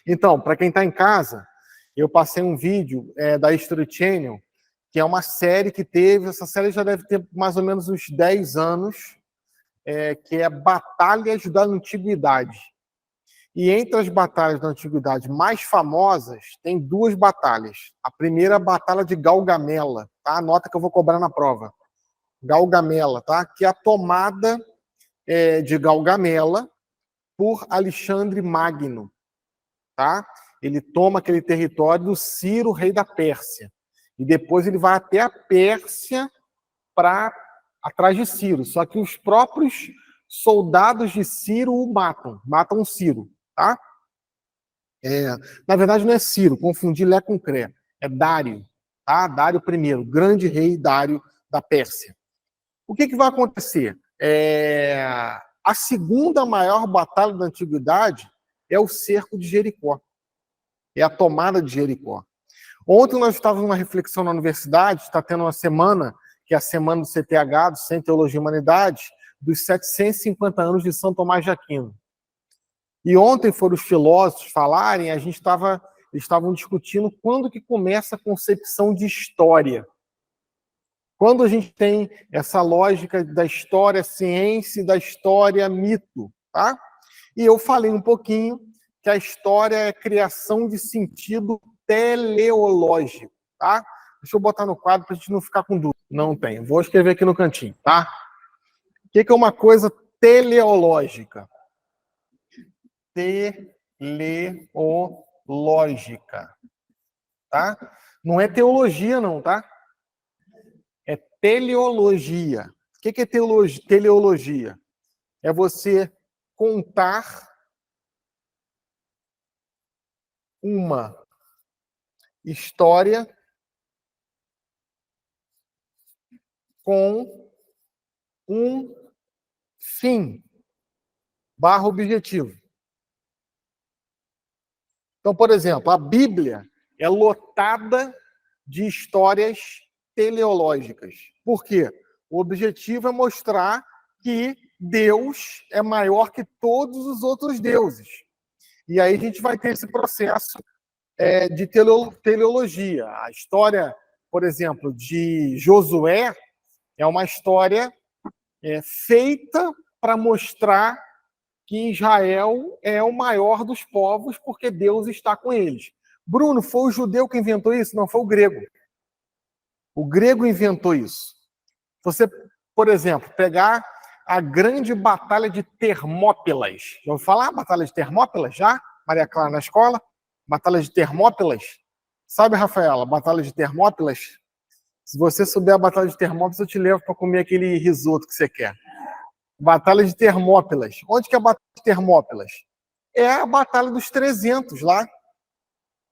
Então, para quem está em casa, eu passei um vídeo da History Channel, que é uma série que teve, essa série já deve ter mais ou menos uns 10 anos, que é Batalhas da Antiguidade. E entre as batalhas da Antiguidade mais famosas, tem duas batalhas. A primeira é a Batalha de Gaugamela, tá? Anota que eu vou cobrar na prova. Gaugamela, tá? Que é a tomada de Gaugamela por Alexandre Magno, tá? Ele toma aquele território do Ciro, rei da Pérsia. E depois ele vai até a Pérsia para atrás de Ciro. Só que os próprios soldados de Ciro o matam Ciro, tá? Na verdade não é Ciro, confundi Lé com Cré. É Dário, tá? Dário I, grande rei Dário da Pérsia. O que vai acontecer? A segunda maior batalha da antiguidade é o cerco de Jericó. É a tomada de Jericó. Ontem nós estávamos numa reflexão na universidade, está tendo uma semana, que é a semana do CTH, do Centro de Teologia e Humanidades, dos 750 anos de São Tomás de Aquino. E ontem foram os filósofos falarem, eles estavam discutindo quando que começa a concepção de história. Quando a gente tem essa lógica da história ciência e da história mito, tá? E eu falei um pouquinho que a história é criação de sentido teleológico, tá? Deixa eu botar no quadro para a gente não ficar com dúvida. Não tem. Vou escrever aqui no cantinho, tá? O que é uma coisa teleológica? Teleológica, tá? Não é teologia, não, tá? É teleologia. O que é teleologia? É você contar uma história com um fim / objetivo. Então, por exemplo, a Bíblia é lotada de histórias teleológicas. Por quê? O objetivo é mostrar que Deus é maior que todos os outros deuses. E aí a gente vai ter esse processo de teleologia. A história, por exemplo, de Josué é uma história feita para mostrar que Israel é o maior dos povos porque Deus está com eles. Bruno, foi o judeu que inventou isso? Não, foi o grego. O grego inventou isso. Você, por exemplo, pegar a grande batalha de Termópilas. Já ouviu falar? Batalha de Termópilas? Já? Maria Clara na escola? Batalha de Termópilas? Sabe, Rafaela, Batalha de Termópilas? Se você souber a Batalha de Termópilas, eu te levo para comer aquele risoto que você quer. Batalha de Termópilas. Onde que é a Batalha de Termópilas? É a Batalha dos 300 lá.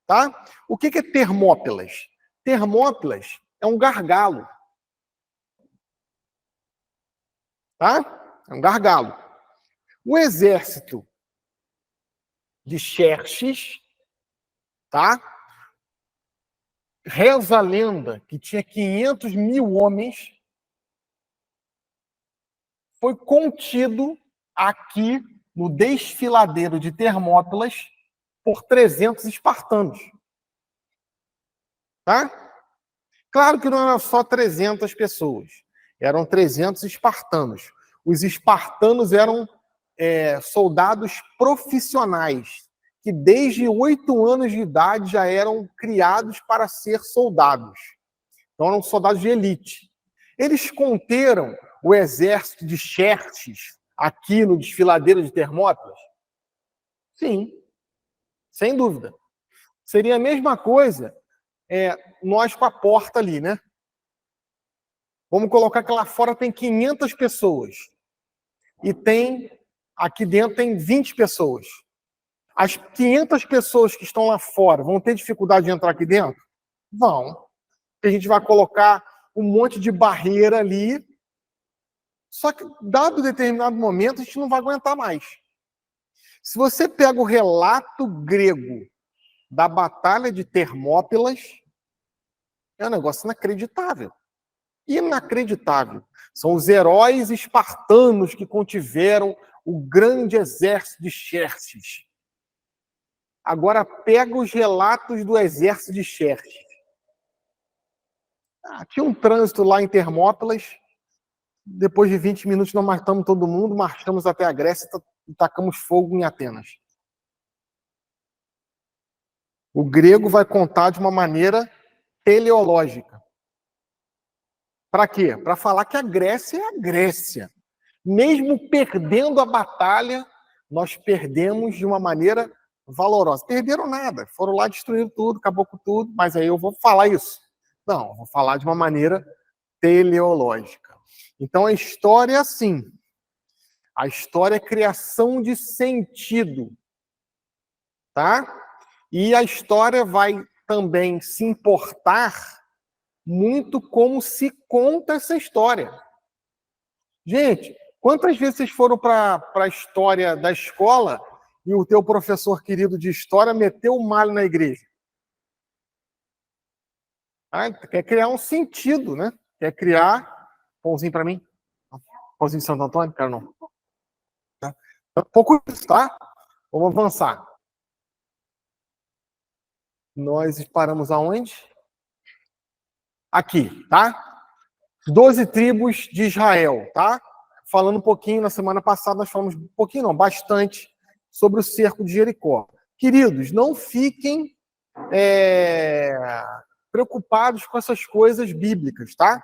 Tá? O que é Termópilas? Termópilas é um gargalo. Tá? É um gargalo. O exército de Xerxes, tá? Reza a lenda que tinha 500 mil homens, foi contido aqui no desfiladeiro de Termópilas por 300 espartanos. Tá? Claro que não eram só 300 pessoas, eram 300 espartanos. Os espartanos eram soldados profissionais, que desde 8 anos de idade já eram criados para ser soldados. Então eram soldados de elite. Eles conteram o exército de Xerxes aqui no desfiladeiro de Termópilas? Sim, sem dúvida. Seria a mesma coisa nós com a porta ali, né? Vamos colocar que lá fora tem 500 pessoas e aqui dentro tem 20 pessoas. As 500 pessoas que estão lá fora vão ter dificuldade de entrar aqui dentro? Vão. A gente vai colocar um monte de barreira ali, só que, dado determinado momento, a gente não vai aguentar mais. Se você pega o relato grego da Batalha de Termópilas, é um negócio inacreditável. Inacreditável. São os heróis espartanos que contiveram o grande exército de Xerxes. Agora pega os relatos do exército de Xerxes. Tinha um trânsito lá em Termópilas. Depois de 20 minutos, nós matamos todo mundo, marchamos até a Grécia e tacamos fogo em Atenas. O grego vai contar de uma maneira teleológica. Para quê? Para falar que a Grécia é a Grécia. Mesmo perdendo a batalha, nós perdemos de uma maneira valorosa. Perderam nada, foram lá, destruíram tudo, acabou com tudo, mas aí eu vou falar isso. Não, eu vou falar de uma maneira teleológica. Então a história é assim. A história é criação de sentido. Tá? E a história vai também se importar muito como se conta essa história. Gente, quantas vezes vocês foram para a história da escola e o teu professor querido de história meteu o malho na igreja? Quer criar um sentido, né? Quer criar... Pãozinho para mim? Pãozinho de Santo Antônio? Quero não. Tá? Um pouco isso, tá? Vamos avançar. Nós paramos aonde? Aqui, tá? 12 tribos de Israel, tá? Falando um pouquinho, na semana passada nós falamos um pouquinho, não, bastante, sobre o cerco de Jericó. Queridos, não fiquem preocupados com essas coisas bíblicas, tá?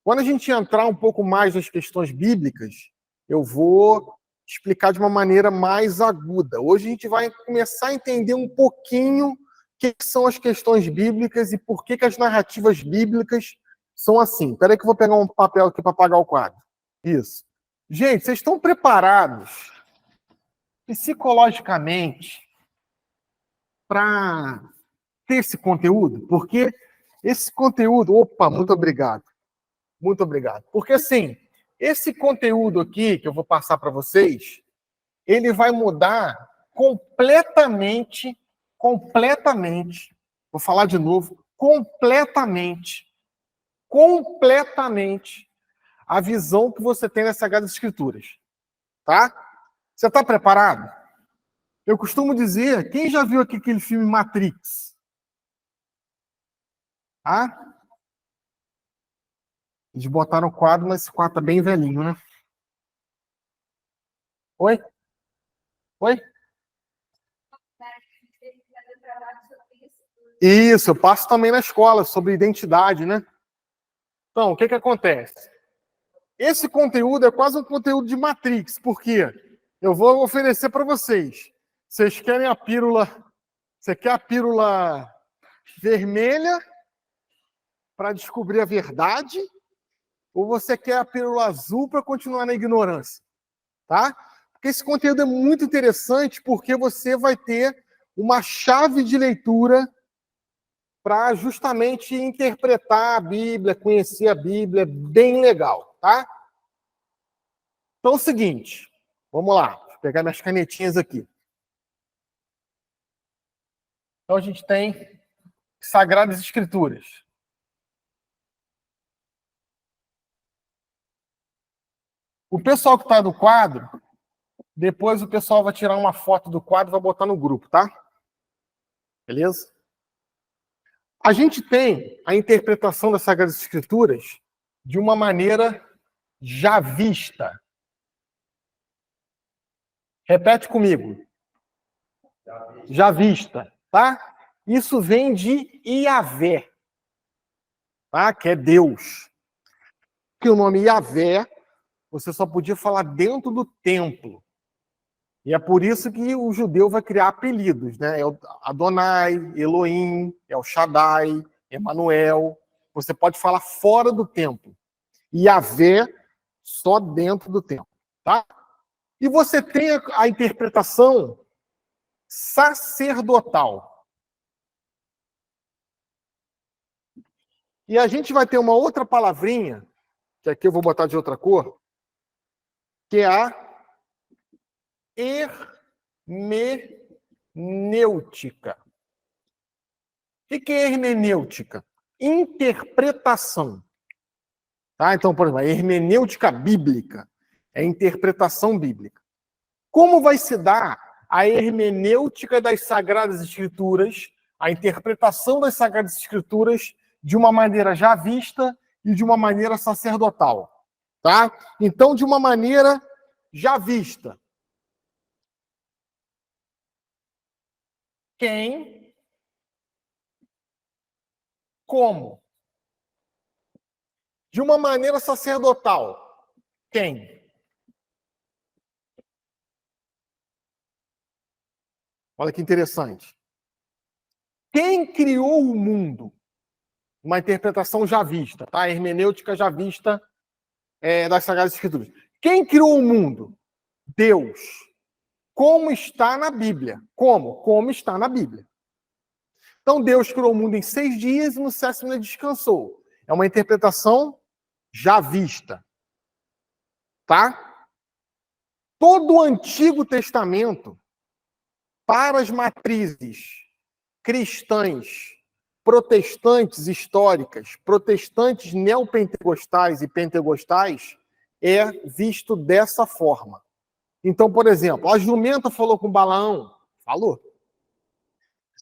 Quando a gente entrar um pouco mais nas questões bíblicas, eu vou explicar de uma maneira mais aguda. Hoje a gente vai começar a entender um pouquinho o que são as questões bíblicas e por que as narrativas bíblicas são assim. Espera aí que eu vou pegar um papel aqui para apagar o quadro. Isso. Gente, vocês estão preparados psicologicamente para ter esse conteúdo? Porque esse conteúdo... Opa, muito obrigado. Muito obrigado. Porque, assim, esse conteúdo aqui que eu vou passar para vocês, ele vai mudar completamente, vou falar de novo, completamente a visão que você tem das Sagradas Escrituras. Tá? Você está preparado? Eu costumo dizer, quem já viu aqui aquele filme Matrix? Eles botaram o quadro, mas esse quadro tá bem velhinho, né? Oi? Oi? Isso, eu passo também na escola, sobre identidade, né? Então, o que acontece? Esse conteúdo é quase um conteúdo de Matrix, por quê? Eu vou oferecer para vocês. Vocês querem a pílula... Você quer a pílula vermelha para descobrir a verdade? Ou você quer a pílula azul para continuar na ignorância? Tá? Porque esse conteúdo é muito interessante, porque você vai ter uma chave de leitura para justamente interpretar a Bíblia, conhecer a Bíblia, é bem legal, tá? Então é o seguinte, vamos lá, vou pegar minhas canetinhas aqui. Então a gente tem Sagradas Escrituras. O pessoal que está no quadro, depois o pessoal vai tirar uma foto do quadro e vai botar no grupo, tá? Beleza? A gente tem a interpretação das Sagradas Escrituras de uma maneira javista. Repete comigo. Javista, tá? Isso vem de Iavé, tá? Que é Deus. Que o nome Iavé, você só podia falar dentro do templo. E é por isso que o judeu vai criar apelidos, né? É o Adonai, Elohim, El Shaddai, Emanuel. Você pode falar fora do templo. Iavé, só dentro do templo, tá? E você tem a interpretação sacerdotal. E a gente vai ter uma outra palavrinha, que aqui eu vou botar de outra cor, que é a hermenêutica. O que é hermenêutica? Interpretação. Tá? Então, por exemplo, a hermenêutica bíblica é a interpretação bíblica. Como vai se dar a hermenêutica das Sagradas Escrituras, a interpretação das Sagradas Escrituras de uma maneira já vista e de uma maneira sacerdotal. Tá? Então, de uma maneira já vista. Quem? Como? De uma maneira sacerdotal. Quem? Olha que interessante. Quem criou o mundo? Uma interpretação já vista, tá? A hermenêutica já vista das Sagradas Escrituras. Quem criou o mundo? Deus. Como está na Bíblia. Como? Como está na Bíblia. Então, Deus criou o mundo em 6 dias e no 7º ele descansou. É uma interpretação já vista. Tá? Todo o Antigo Testamento, para as matrizes cristãs, protestantes históricas, protestantes neopentecostais e pentecostais, é visto dessa forma. Então, por exemplo, a jumenta falou com Balaão? Falou.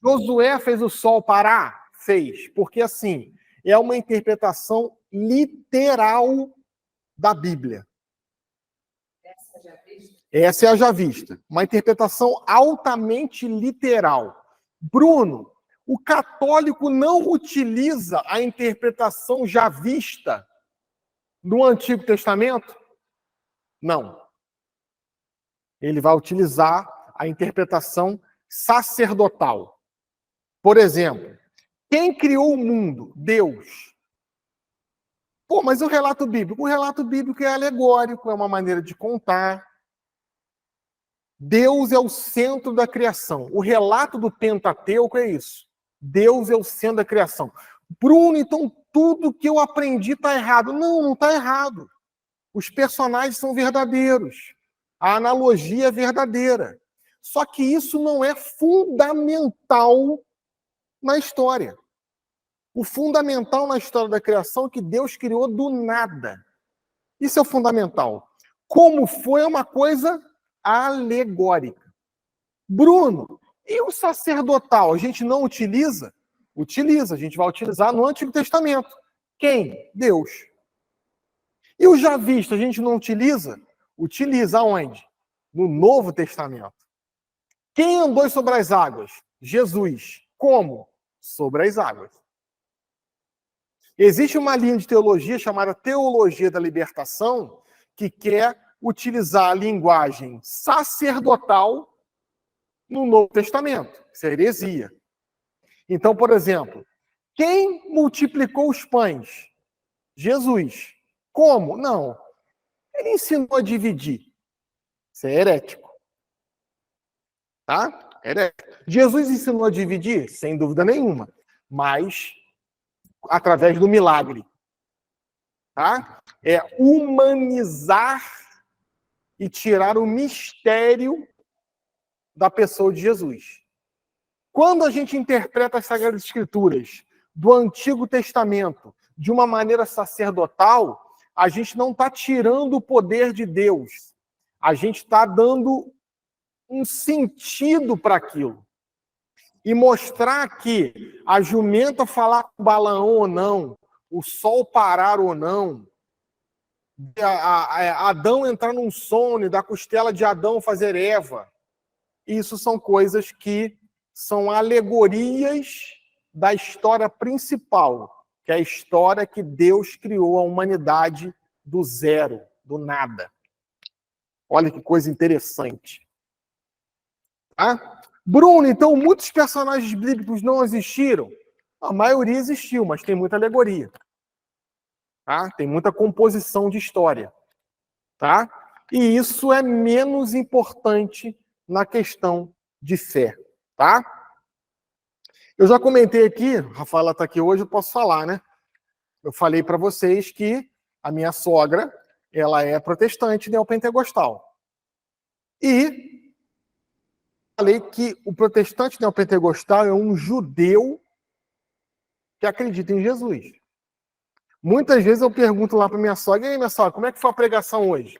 Josué fez o sol parar? Fez. Porque, assim, é uma interpretação literal da Bíblia. Essa é a já vista. Uma interpretação altamente literal. Bruno, o católico não utiliza a interpretação já vista no Antigo Testamento? Não. Ele vai utilizar a interpretação sacerdotal. Por exemplo, quem criou o mundo? Deus. Pô, mas o relato bíblico? O relato bíblico é alegórico, é uma maneira de contar. Deus é o centro da criação. O relato do Pentateuco é isso. Deus é o centro da criação. Bruno, então tudo que eu aprendi está errado. Não, não está errado. Os personagens são verdadeiros. A analogia é verdadeira. Só que isso não é fundamental na história. O fundamental na história da criação é que Deus criou do nada. Isso é o fundamental. Como foi é uma coisa alegórica. Bruno, e o sacerdotal? A gente não utiliza? Utiliza, a gente vai utilizar no Antigo Testamento. Quem? Deus. E o já visto, a gente não utiliza? Utiliza onde? No Novo Testamento. Quem andou sobre as águas? Jesus. Como? Sobre as águas. Existe uma linha de teologia chamada Teologia da Libertação que quer utilizar a linguagem sacerdotal no Novo Testamento. Isso é heresia. Então, por exemplo, quem multiplicou os pães? Jesus. Como? Não. Ele ensinou a dividir. Isso é herético. Tá? Herético. Jesus ensinou a dividir? Sem dúvida nenhuma. Mas através do milagre. Tá? É humanizar e tirar o mistério da pessoa de Jesus. Quando a gente interpreta as Sagradas Escrituras do Antigo Testamento de uma maneira sacerdotal, a gente não está tirando o poder de Deus. A gente está dando um sentido para aquilo. E mostrar que a jumenta falar com Balaão ou não, o sol parar ou não, Adão entrar num sono, da costela de Adão fazer Eva. Isso são coisas que são alegorias da história principal, que é a história que Deus criou a humanidade do zero, do nada. Olha que coisa interessante. Tá? Bruno, então muitos personagens bíblicos não existiram? A maioria existiu, mas tem muita alegoria. Tá? Tem muita composição de história. Tá? E isso é menos importante na questão de fé. Tá? Eu já comentei aqui, a Rafaela está aqui hoje, eu posso falar, né? Eu falei para vocês que a minha sogra, ela é protestante neopentecostal. E falei que o protestante neopentecostal é um judeu que acredita em Jesus. Muitas vezes eu pergunto lá para minha sogra, e aí, minha sogra, como é que foi a pregação hoje?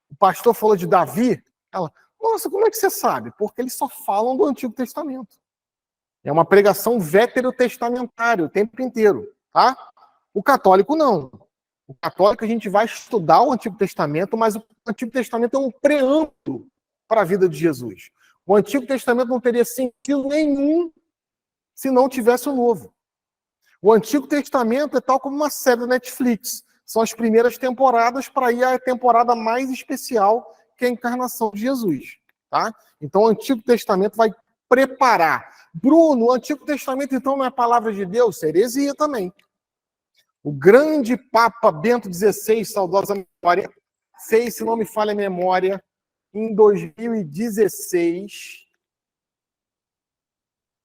O pastor falou de Davi? Ela, Nossa, como é que você sabe? Porque eles só falam do Antigo Testamento. É uma pregação veterotestamentária o tempo inteiro, tá? O católico não. O católico a gente vai estudar o Antigo Testamento, mas o Antigo Testamento é um preâmbulo para a vida de Jesus. O Antigo Testamento não teria sentido nenhum se não tivesse o Novo. O Antigo Testamento é tal como uma série da Netflix. São as primeiras temporadas para ir à temporada mais especial, que é a encarnação de Jesus. Tá? Então, o Antigo Testamento vai preparar. Bruno, o Antigo Testamento, então, não é a palavra de Deus? Heresia também. O grande Papa Bento XVI, saudosa memória, fez, se não me falha a memória, em 2016.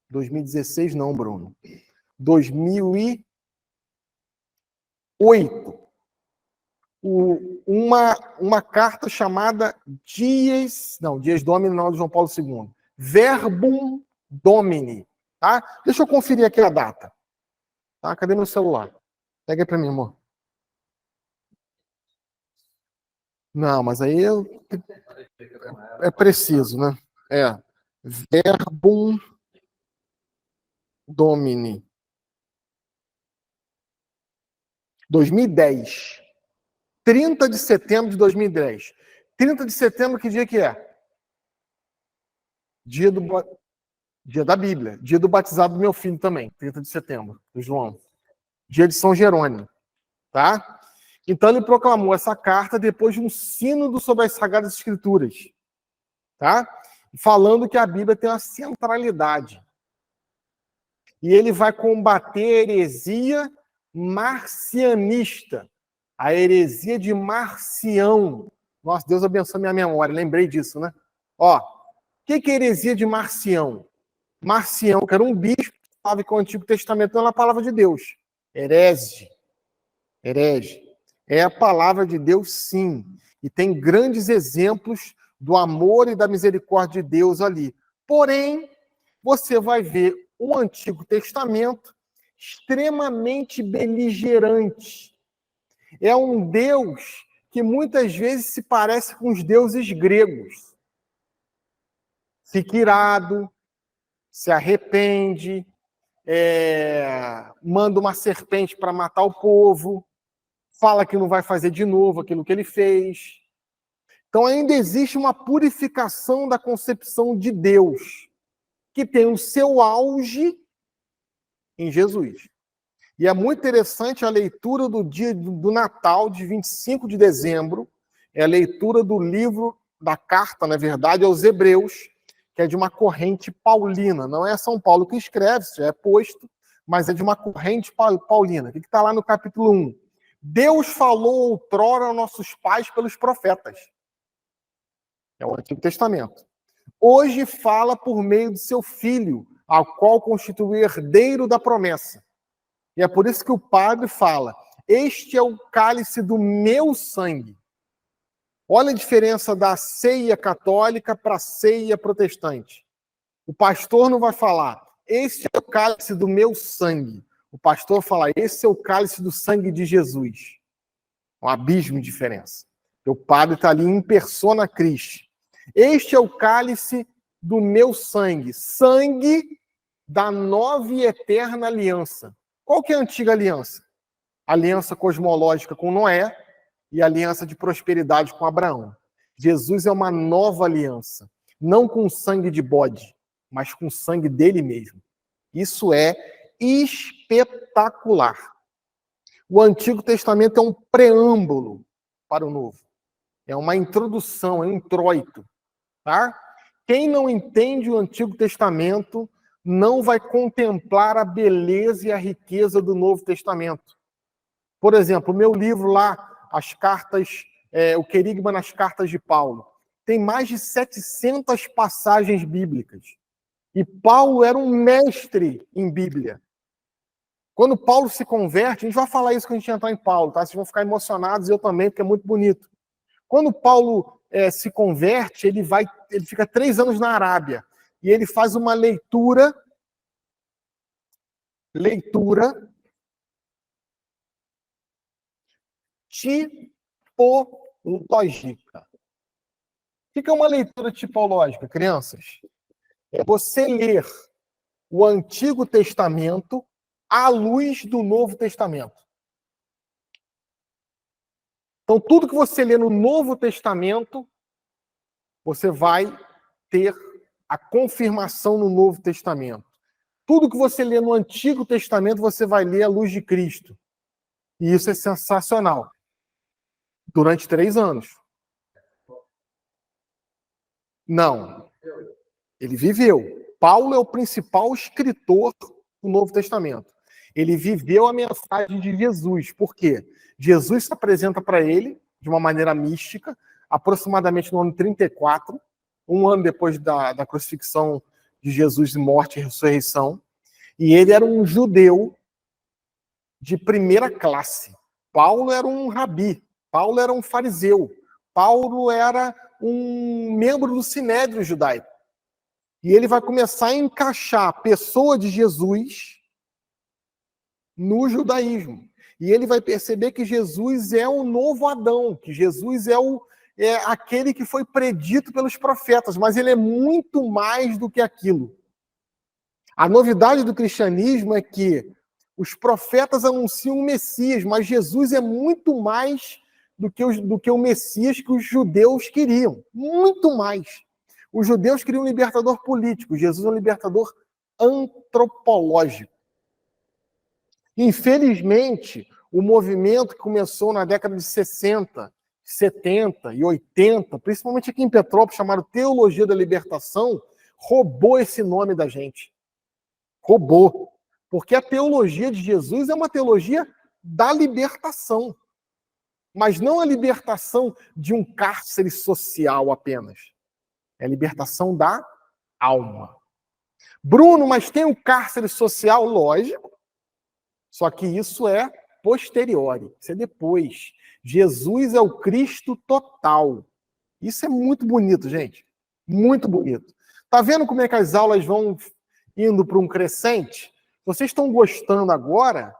2016 não, Bruno. 2008. Uma carta chamada Dies Domini, não, de João Paulo II. Verbum Domini. Tá? Deixa eu conferir aqui a data. Tá? Cadê meu celular? Pega aí para mim, amor. Não, mas aí é preciso, né? É. Verbum Domini. 2010. 30 de setembro de 2010. 30 de setembro, que dia que é? Dia da Bíblia. Dia do batizado do meu filho também. 30 de setembro, do João. Dia de São Jerônimo. Tá? Então ele proclamou essa carta depois de um sínodo sobre as Sagradas Escrituras. Tá? Falando que a Bíblia tem uma centralidade. E ele vai combater a heresia marcianista. A heresia de Marcião. Nossa, Deus abençoe minha memória, lembrei disso, né? Ó, o que é heresia de Marcião? Marcião, que era um bispo, falava que o Antigo Testamento não era a palavra de Deus. Herege. É a palavra de Deus, sim. E tem grandes exemplos do amor e da misericórdia de Deus ali. Porém, você vai ver o Antigo Testamento extremamente beligerante. É um Deus que muitas vezes se parece com os deuses gregos. Fica irado, se arrepende, manda uma serpente para matar o povo, fala que não vai fazer de novo aquilo que ele fez. Então ainda existe uma purificação da concepção de Deus, que tem o seu auge em Jesus. E é muito interessante a leitura do dia do Natal, de 25 de dezembro, é a leitura do livro, da carta, na verdade, aos Hebreus, que é de uma corrente paulina. Não é São Paulo que escreve, isso já é posto, mas é de uma corrente paulina. O que está lá no capítulo 1? Deus falou outrora aos nossos pais pelos profetas. É o Antigo Testamento. Hoje fala por meio de seu Filho, ao qual constitui o herdeiro da promessa. E é por isso que o padre fala, este é o cálice do meu sangue. Olha a diferença da ceia católica para a ceia protestante. O pastor não vai falar, este é o cálice do meu sangue. O pastor fala, esse é o cálice do sangue de Jesus. Um abismo de diferença. O padre está ali em persona Christi. Este é o cálice do meu sangue. Sangue da nova e eterna aliança. Qual que é a antiga aliança? Aliança cosmológica com Noé e aliança de prosperidade com Abraão. Jesus é uma nova aliança, não com sangue de bode, mas com sangue dele mesmo. Isso é espetacular. O Antigo Testamento é um preâmbulo para o Novo. É uma introdução, é um introito. Tá? Quem não entende o Antigo Testamento não vai contemplar a beleza e a riqueza do Novo Testamento. Por exemplo, o meu livro lá, as cartas, o Querigma nas Cartas de Paulo, tem mais de 700 passagens bíblicas. E Paulo era um mestre em Bíblia. Quando Paulo se converte, a gente vai falar isso quando a gente entrar em Paulo, tá? Vocês vão ficar emocionados, eu também, porque é muito bonito. Quando Paulo se converte, ele fica 3 anos na Arábia. E ele faz uma leitura tipológica. O que é uma leitura tipológica, crianças? É você ler o Antigo Testamento à luz do Novo Testamento. Então, tudo que você lê no Novo Testamento, você vai ter a confirmação no Novo Testamento. Tudo que você lê no Antigo Testamento, você vai ler à luz de Cristo. E isso é sensacional. Durante 3 anos. Não. Ele viveu. Paulo é o principal escritor do Novo Testamento. Ele viveu a mensagem de Jesus. Por quê? Jesus se apresenta para ele de uma maneira mística, aproximadamente no ano 34, um ano depois da crucifixão de Jesus, morte e ressurreição. E ele era um judeu de primeira classe. Paulo era um rabi. Paulo era um fariseu. Paulo era um membro do sinédrio judaico. E ele vai começar a encaixar a pessoa de Jesus no judaísmo. E ele vai perceber que Jesus é o novo Adão, que Jesus é aquele que foi predito pelos profetas, mas ele é muito mais do que aquilo. A novidade do cristianismo é que os profetas anunciam o Messias, mas Jesus é muito mais do que o Messias que os judeus queriam. Muito mais. Os judeus queriam um libertador político, Jesus é um libertador antropológico. Infelizmente, o movimento que começou na década de 60, 70 e 80, principalmente aqui em Petrópolis, chamado Teologia da Libertação, roubou esse nome da gente. Roubou. Porque a teologia de Jesus é uma teologia da libertação. Mas não a libertação de um cárcere social apenas. É a libertação da alma. Bruno, mas tem um cárcere social? Lógico. Só que isso é posteriori, isso é depois. Jesus é o Cristo total. Isso é muito bonito, gente. Muito bonito. Tá vendo como é que as aulas vão indo para um crescente? Vocês estão gostando agora?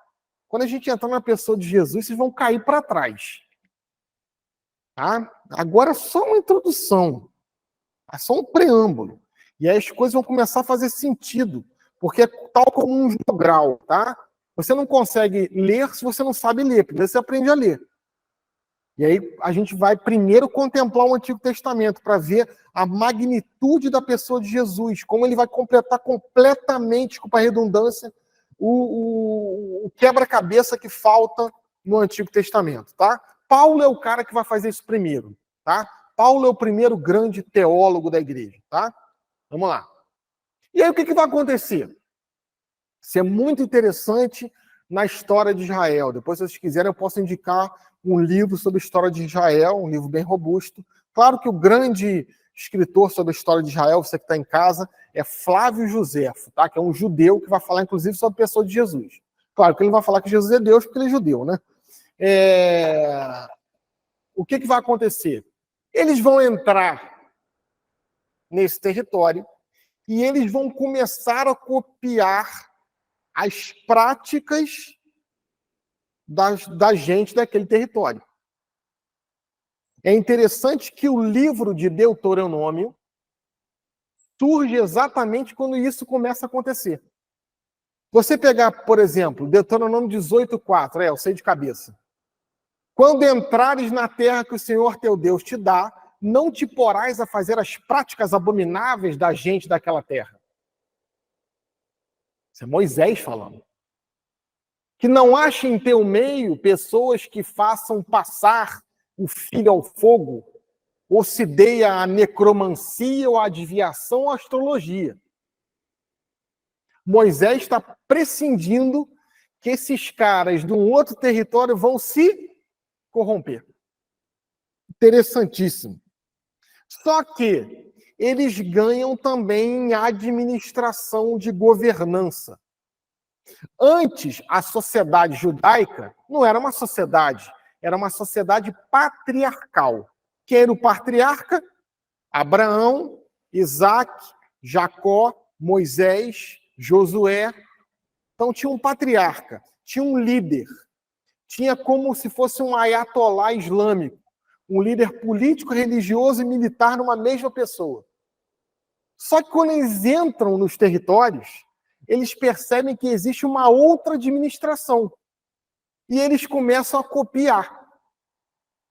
Quando a gente entrar na pessoa de Jesus, vocês vão cair para trás. Tá? Agora é só uma introdução. É só um preâmbulo. E aí as coisas vão começar a fazer sentido. Porque é tal como um jogral, tá? Você não consegue ler se você não sabe ler. Primeiro você aprende a ler. E aí a gente vai primeiro contemplar o Antigo Testamento para ver a magnitude da pessoa de Jesus, como ele vai completar completamente, com a redundância, o quebra-cabeça que falta no Antigo Testamento, tá? Paulo é o cara que vai fazer isso primeiro, tá? Paulo é o primeiro grande teólogo da igreja, tá? Vamos lá. E aí o que vai acontecer? Isso é muito interessante na história de Israel. Depois, se vocês quiserem, eu posso indicar um livro sobre a história de Israel, um livro bem robusto. Claro que o grande escritor sobre a história de Israel, você que está em casa, é Flávio Josefo, tá? Que é um judeu que vai falar, inclusive, sobre a pessoa de Jesus. Claro que ele não vai falar que Jesus é Deus, porque ele é judeu, né? O que vai acontecer? Eles vão entrar nesse território e eles vão começar a copiar as práticas da gente daquele território. É interessante que o livro de Deuteronômio surge exatamente quando isso começa a acontecer. Você pegar, por exemplo, Deuteronômio 18:4, eu sei de cabeça. Quando entrares na terra que o Senhor teu Deus te dá, não te porás a fazer as práticas abomináveis da gente daquela terra. Isso é Moisés falando. Que não ache em teu meio pessoas que façam passar o filho ao fogo, ou se deia a necromancia, ou a adivinhação, ou a astrologia. Moisés está prescindindo que esses caras de um outro território vão se corromper. Interessantíssimo. Só que eles ganham também em administração de governança. Antes, a sociedade judaica não era uma sociedade, era uma sociedade patriarcal. Quem era o patriarca? Abraão, Isaac, Jacó, Moisés, Josué. Então tinha um patriarca, tinha um líder, tinha como se fosse um ayatolá islâmico, um líder político, religioso e militar numa mesma pessoa. Só que quando eles entram nos territórios, eles percebem que existe uma outra administração. E eles começam a copiar.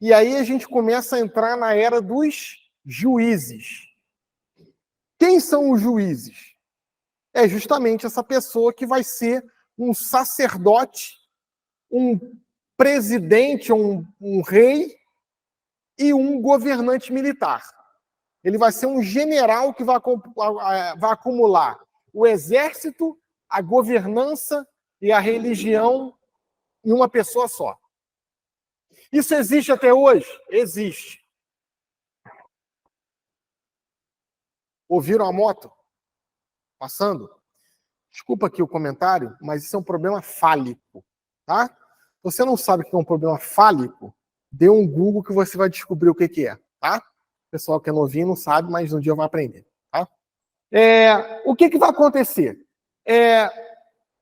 E aí a gente começa a entrar na era dos juízes. Quem são os juízes? É justamente essa pessoa que vai ser um sacerdote, um presidente, um rei e um governante militar. Ele vai ser um general que vai acumular o exército, a governança e a religião em uma pessoa só. Isso existe até hoje? Existe. Ouviram a moto passando? Desculpa aqui o comentário, mas isso é um problema fálico, tá? Se você não sabe o que é um problema fálico, dê um Google que você vai descobrir o que é, tá? O pessoal que é novinho não sabe, mas um dia vai aprender, tá? O que vai acontecer?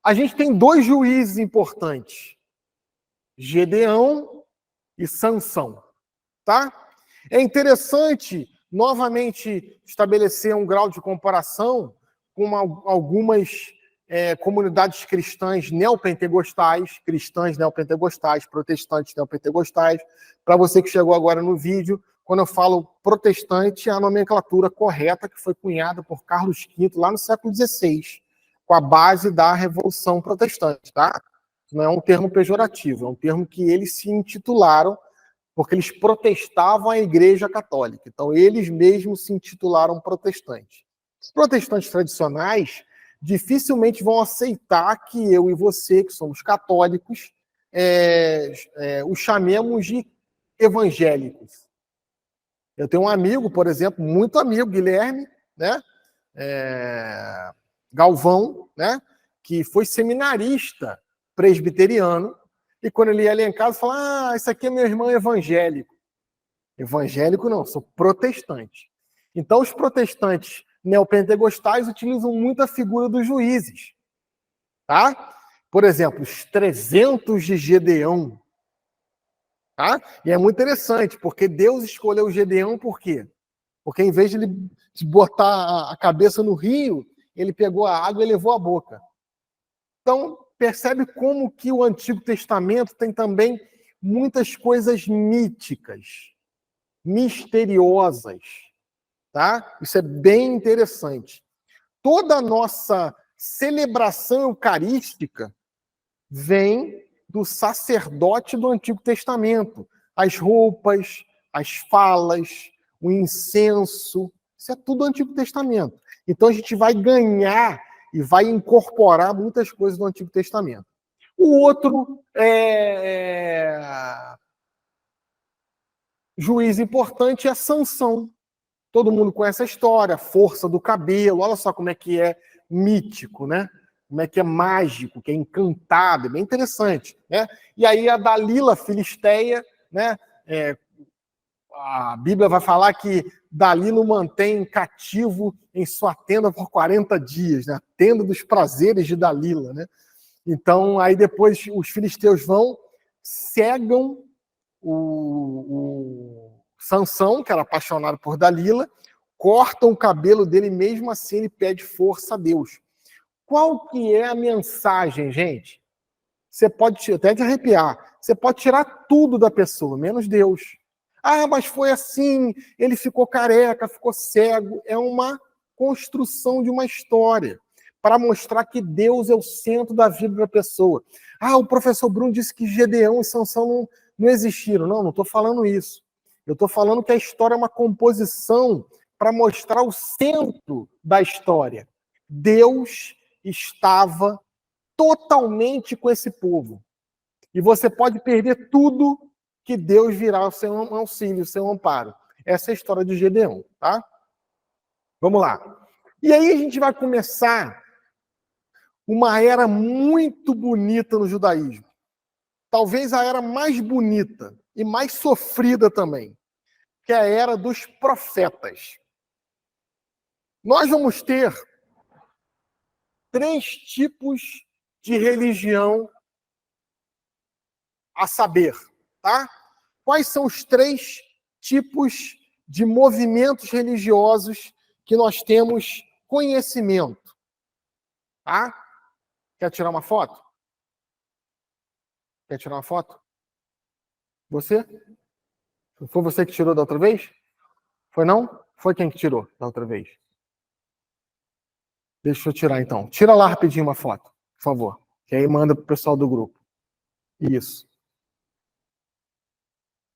A gente tem dois juízes importantes, Gedeão e Sansão, tá? É interessante, novamente, estabelecer um grau de comparação com algumas comunidades cristãs neopentecostais, protestantes neopentecostais. Para você que chegou agora no vídeo, quando eu falo protestante, é a nomenclatura correta que foi cunhada por Carlos V lá no século XVI, com a base da Revolução Protestante, tá? Não é um termo pejorativo, é um termo que eles se intitularam porque eles protestavam a Igreja Católica. Então, eles mesmos se intitularam protestantes. Os protestantes tradicionais dificilmente vão aceitar que eu e você, que somos católicos, os chamemos de evangélicos. Eu tenho um amigo, por exemplo, muito amigo, Guilherme, né? Galvão, né? Que foi seminarista presbiteriano, e quando ele ia ali em casa, falava, esse aqui é meu irmão evangélico. Evangélico não, sou protestante. Então, os protestantes neopentecostais utilizam muito a figura dos juízes. Tá? Por exemplo, os 300 de Gedeão. Tá? E é muito interessante, porque Deus escolheu Gedeão por quê? Porque em vez de ele botar a cabeça no rio, ele pegou a água e levou à boca. Então, percebe como que o Antigo Testamento tem também muitas coisas míticas, misteriosas, tá? Isso é bem interessante. Toda a nossa celebração eucarística vem do sacerdote do Antigo Testamento. As roupas, as falas, o incenso, isso é tudo do Antigo Testamento. Então a gente vai ganhar e vai incorporar muitas coisas do Antigo Testamento. O outro juiz importante é Sansão. Todo mundo conhece a história, a força do cabelo, olha só como é que é mítico, né? Como é que é mágico, que é encantado, é bem interessante, né? E aí a Dalila filisteia, né? A Bíblia vai falar que Dalila o mantém cativo em sua tenda por 40 dias, né? A tenda dos prazeres de Dalila, né? Então, aí depois os filisteus vão, cegam o Sansão, que era apaixonado por Dalila, cortam o cabelo dele, mesmo assim ele pede força a Deus. Qual que é a mensagem, gente? Você pode até te arrepiar, você pode tirar tudo da pessoa, menos Deus. Ah, mas foi assim, ele ficou careca, ficou cego. É uma construção de uma história para mostrar que Deus é o centro da vida da pessoa. Ah, o professor Bruno disse que Gedeão e Sansão não existiram. Não estou falando isso. Eu estou falando que a história é uma composição para mostrar o centro da história. Deus estava totalmente com esse povo. E você pode perder tudo que Deus virá o seu auxílio, o seu amparo. Essa é a história de Gedeão, tá? Vamos lá. E aí a gente vai começar uma era muito bonita no judaísmo. Talvez a era mais bonita e mais sofrida também, que é a era dos profetas. Nós vamos ter 3 tipos de religião a saber, tá? Quais são os 3 tipos de movimentos religiosos que nós temos conhecimento. Tá? Quer tirar uma foto? Quer tirar uma foto? Você? Foi você que tirou da outra vez? Foi não? Foi quem que tirou da outra vez? Deixa eu tirar então. Tira lá rapidinho uma foto, por favor. Que aí manda pro pessoal do grupo. Isso.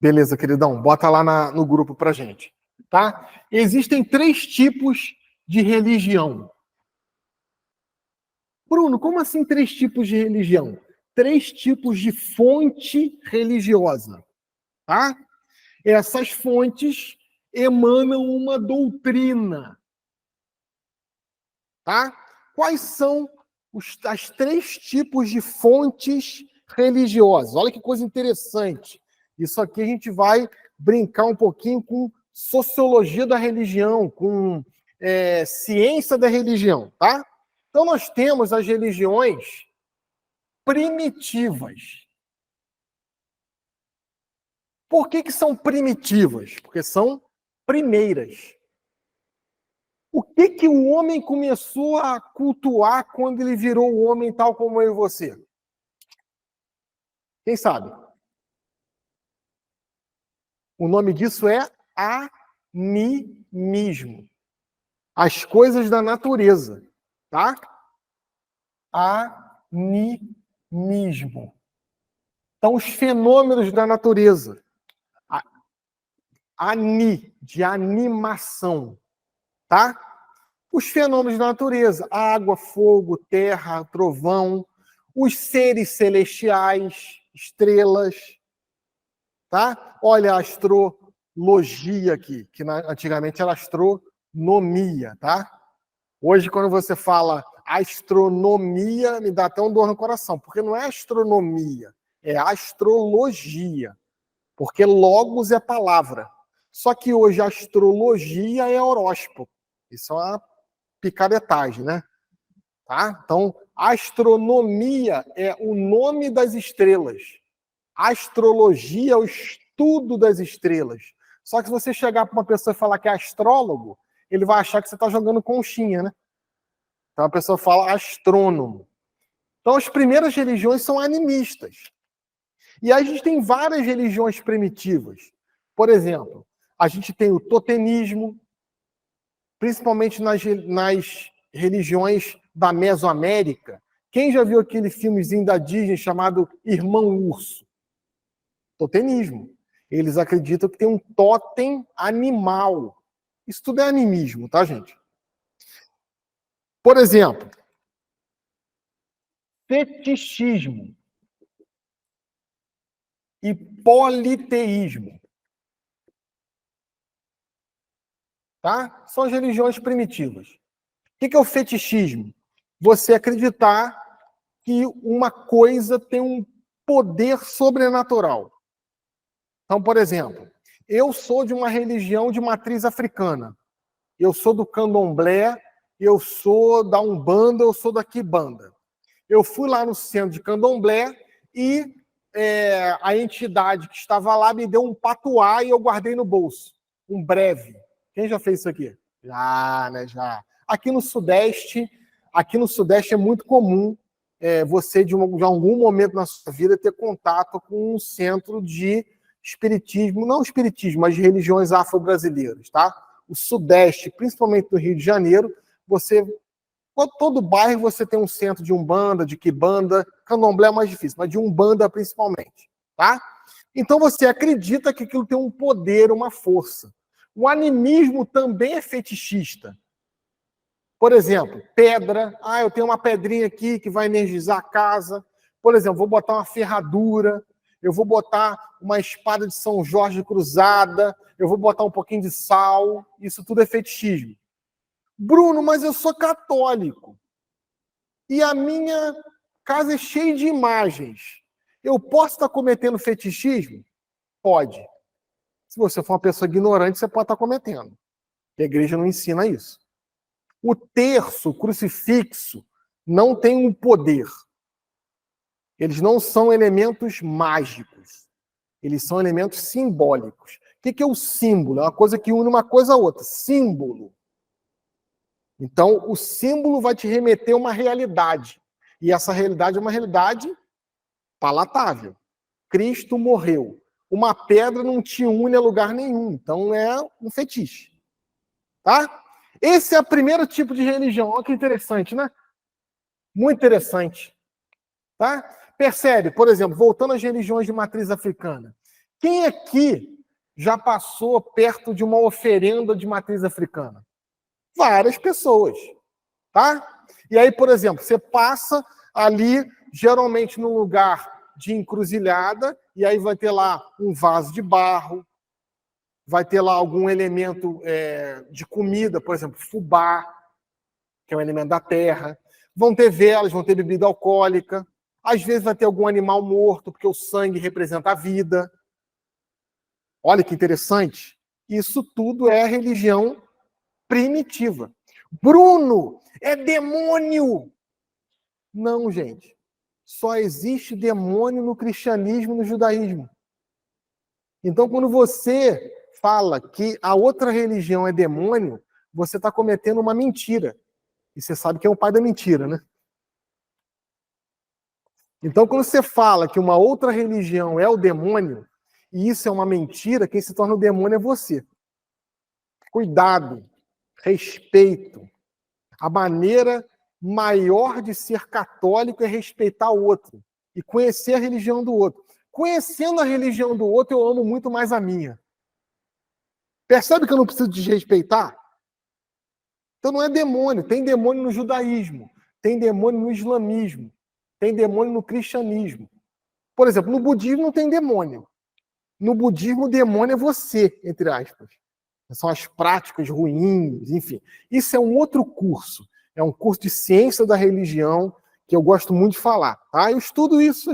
Beleza, queridão. Bota lá no grupo pra gente. Tá? Existem 3 tipos de religião. Bruno, como assim 3 tipos de religião? 3 tipos de fonte religiosa. Tá? Essas fontes emanam uma doutrina. Tá? Quais são os 3 tipos de fontes religiosas? Olha que coisa interessante. Isso aqui a gente vai brincar um pouquinho com sociologia da religião, com ciência da religião, tá? Então nós temos as religiões primitivas. Por que são primitivas? Porque são primeiras. O que o homem começou a cultuar quando ele virou o homem tal como eu e você? Quem sabe? O nome disso é animismo. As coisas da natureza, tá? Animismo. Então, os fenômenos da natureza. De animação, tá? Os fenômenos da natureza, água, fogo, terra, trovão, os seres celestiais, estrelas, tá? Olha a astrologia aqui, que antigamente era astronomia, tá? Hoje, quando você fala astronomia, me dá até um dor no coração, porque não é astronomia, é astrologia, porque logos é palavra. Só que hoje a astrologia é horóscopo. Isso é uma picaretagem, né? Tá? Então, astronomia é o nome das estrelas. Astrologia é o estudo das estrelas. Só que se você chegar para uma pessoa e falar que é astrólogo, ele vai achar que você está jogando conchinha, né? Então a pessoa fala astrônomo. Então as primeiras religiões são animistas. E aí a gente tem várias religiões primitivas. Por exemplo, a gente tem o totemismo, principalmente nas religiões da Mesoamérica. Quem já viu aquele filmezinho da Disney chamado Irmão Urso? Totemismo. Eles acreditam que tem um totem animal. Isso tudo é animismo, tá, gente? Por exemplo, fetichismo e politeísmo. Tá? São as religiões primitivas. O que é o fetichismo? Você acreditar que uma coisa tem um poder sobrenatural. Então, por exemplo, eu sou de uma religião de matriz africana. Eu sou do candomblé, eu sou da Umbanda, eu sou da Quimbanda. Eu fui lá no centro de candomblé e a entidade que estava lá me deu um patuá e eu guardei no bolso. Um breve. Quem já fez isso aqui? Já, né? Já. Aqui no Sudeste é muito comum você, de algum momento na sua vida, ter contato com um centro de espiritismo, não espiritismo, mas de religiões afro-brasileiras, tá? O Sudeste, principalmente no Rio de Janeiro, todo bairro você tem um centro de Umbanda, de Quimbanda, candomblé é mais difícil, mas de Umbanda principalmente, tá? Então você acredita que aquilo tem um poder, uma força. O animismo também é fetichista. Por exemplo, pedra. Eu tenho uma pedrinha aqui que vai energizar a casa. Por exemplo, vou botar uma ferradura, eu vou botar uma espada de São Jorge cruzada, eu vou botar um pouquinho de sal. Isso tudo é fetichismo. Bruno, mas eu sou católico. E a minha casa é cheia de imagens. Eu posso estar cometendo fetichismo? Pode. Se você for uma pessoa ignorante, você pode estar cometendo. A igreja não ensina isso. O terço, o crucifixo, não tem um poder. Eles não são elementos mágicos. Eles são elementos simbólicos. que é o símbolo? É uma coisa que une uma coisa a outra. Símbolo. Então, o símbolo vai te remeter a uma realidade. E essa realidade é uma realidade palatável. Cristo morreu. Uma pedra não te une a lugar nenhum. Então, é um fetiche. Tá? Esse é o primeiro tipo de religião. Olha que interessante, né? Muito interessante. Tá? Percebe, por exemplo, voltando às religiões de matriz africana. Quem aqui já passou perto de uma oferenda de matriz africana? Várias pessoas. Tá? E aí, por exemplo, você passa ali, geralmente num lugar de encruzilhada, e aí vai ter lá um vaso de barro, vai ter lá algum elemento de comida, por exemplo, fubá, que é um elemento da terra. Vão ter velas, vão ter bebida alcoólica. Às vezes vai ter algum animal morto, porque o sangue representa a vida. Olha que interessante. Isso tudo é religião primitiva. Bruno, é demônio! Não, gente. Só existe demônio no cristianismo e no judaísmo. Então, quando você fala que a outra religião é demônio, você está cometendo uma mentira. E você sabe que é o pai da mentira, né? Então, quando você fala que uma outra religião é o demônio, e isso é uma mentira, quem se torna o demônio é você. Cuidado, respeito. A maneira maior de ser católico é respeitar o outro e conhecer a religião do outro. Conhecendo a religião do outro, eu amo muito mais a minha. Percebe que eu não preciso desrespeitar? Então não é demônio. Tem demônio no judaísmo, tem demônio no islamismo, tem demônio no cristianismo. Por exemplo, no budismo não tem demônio. No budismo, o demônio é você, entre aspas. São as práticas ruins, enfim. Isso é um outro curso. É um curso de ciência da religião que eu gosto muito de falar. Tá? Eu estudo isso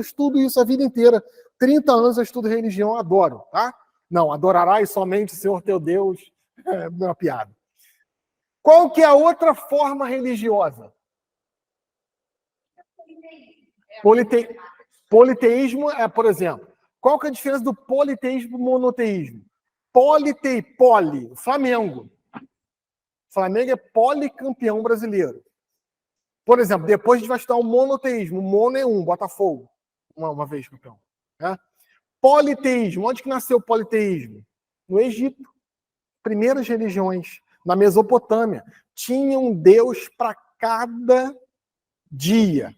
a vida inteira. 30 anos eu estudo religião, adoro. Tá? Não, adorarás somente o Senhor teu Deus. É uma piada. Qual que é a outra forma religiosa? Politeísmo é, por exemplo, qual que é a diferença do politeísmo e do monoteísmo? Poli, Flamengo. Flamengo é policampeão brasileiro. Por exemplo, depois a gente vai estudar o monoteísmo. O mono é Botafogo. Uma vez campeão. Né? Politeísmo. Onde que nasceu o politeísmo? No Egito. Primeiras religiões. Na Mesopotâmia. Tinha um deus para cada dia.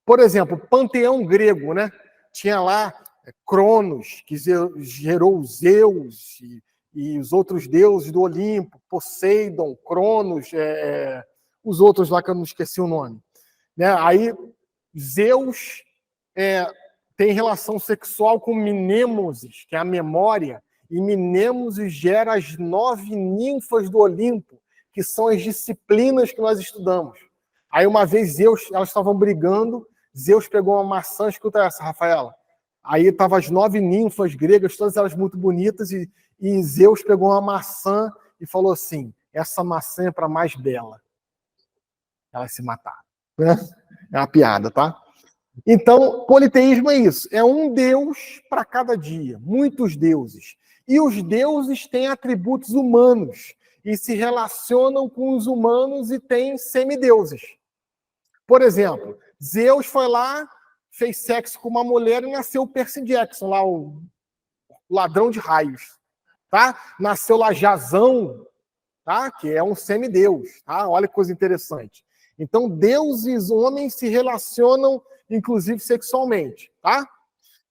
Por exemplo, o panteão grego, né? Tinha lá Cronos, que gerou Zeus e os outros deuses do Olimpo, Poseidon, Cronos, os outros lá que eu não esqueci o nome. Né? Aí Zeus tem relação sexual com Minêmoses, que é a memória, e Minêmoses gera as 9 ninfas do Olimpo, que são as disciplinas que nós estudamos. Aí uma vez Zeus, elas estavam brigando, Zeus pegou uma maçã, escuta essa, Rafaela. Aí estavam as 9 ninfas gregas, todas elas muito bonitas, e Zeus pegou uma maçã e falou assim: essa maçã é para a mais bela. Elas se mataram. Né? É uma piada, tá? Então, politeísmo é isso. É um deus para cada dia, muitos deuses. E os deuses têm atributos humanos e se relacionam com os humanos e têm semideuses. Por exemplo, Zeus foi lá, fez sexo com uma mulher e nasceu o Percy Jackson, lá o ladrão de raios. Tá? Nasceu lá Jasão, tá? Que é um semideus. Tá? Olha que coisa interessante. Então, deuses e homens se relacionam, inclusive, sexualmente. Tá?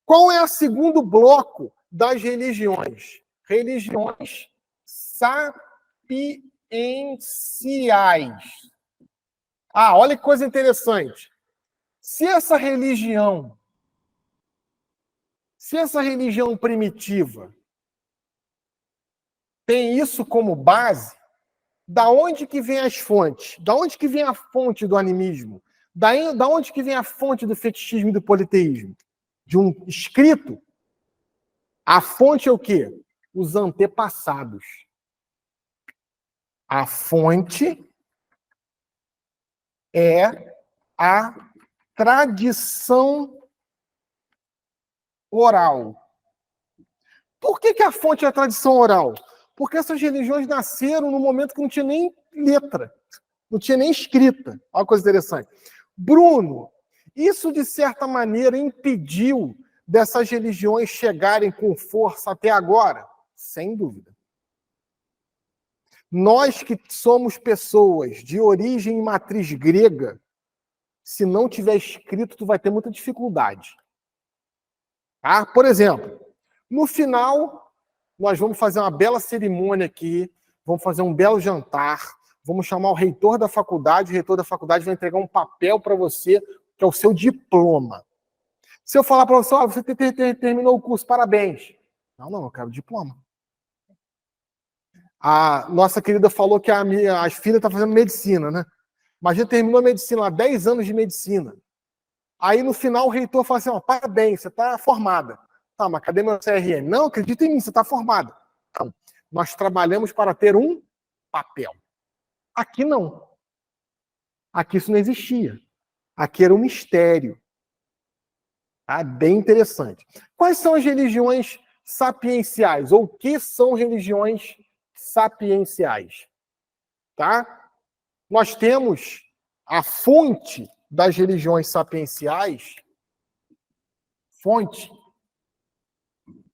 Qual é o segundo bloco das religiões? Religiões sapienciais. Ah, olha que coisa interessante. Se essa religião primitiva tem isso como base, da onde que vem as fontes? Da onde que vem a fonte do animismo? Da onde que vem a fonte do fetichismo e do politeísmo? De um escrito? A fonte é o quê? Os antepassados. A fonte é a tradição oral. Por que a fonte é a tradição oral? Porque essas religiões nasceram no momento que não tinha nem letra, não tinha nem escrita. Olha que coisa interessante. Bruno, isso de certa maneira impediu dessas religiões chegarem com força até agora? Sem dúvida. Nós que somos pessoas de origem e matriz grega, se não tiver escrito, tu vai ter muita dificuldade. Tá? Por exemplo, no final, nós vamos fazer uma bela cerimônia aqui, vamos fazer um belo jantar, vamos chamar o reitor da faculdade vai entregar um papel para você, que é o seu diploma. Se eu falar para você, você terminou o curso, parabéns. Não, eu quero diploma. A nossa querida falou que as filhas estão fazendo medicina, né? Mas já terminou a medicina, há 10 anos de medicina. Aí, no final, o reitor fala assim, parabéns, você está formada. Tá, mas cadê meu CRM? Não, acredita em mim, você está formada. Então, nós trabalhamos para ter um papel. Aqui não. Aqui isso não existia. Aqui era um mistério. Tá? Bem interessante. Quais são as religiões sapienciais? Ou o que são religiões sapienciais? Tá? Nós temos a fonte das religiões sapienciais. Fonte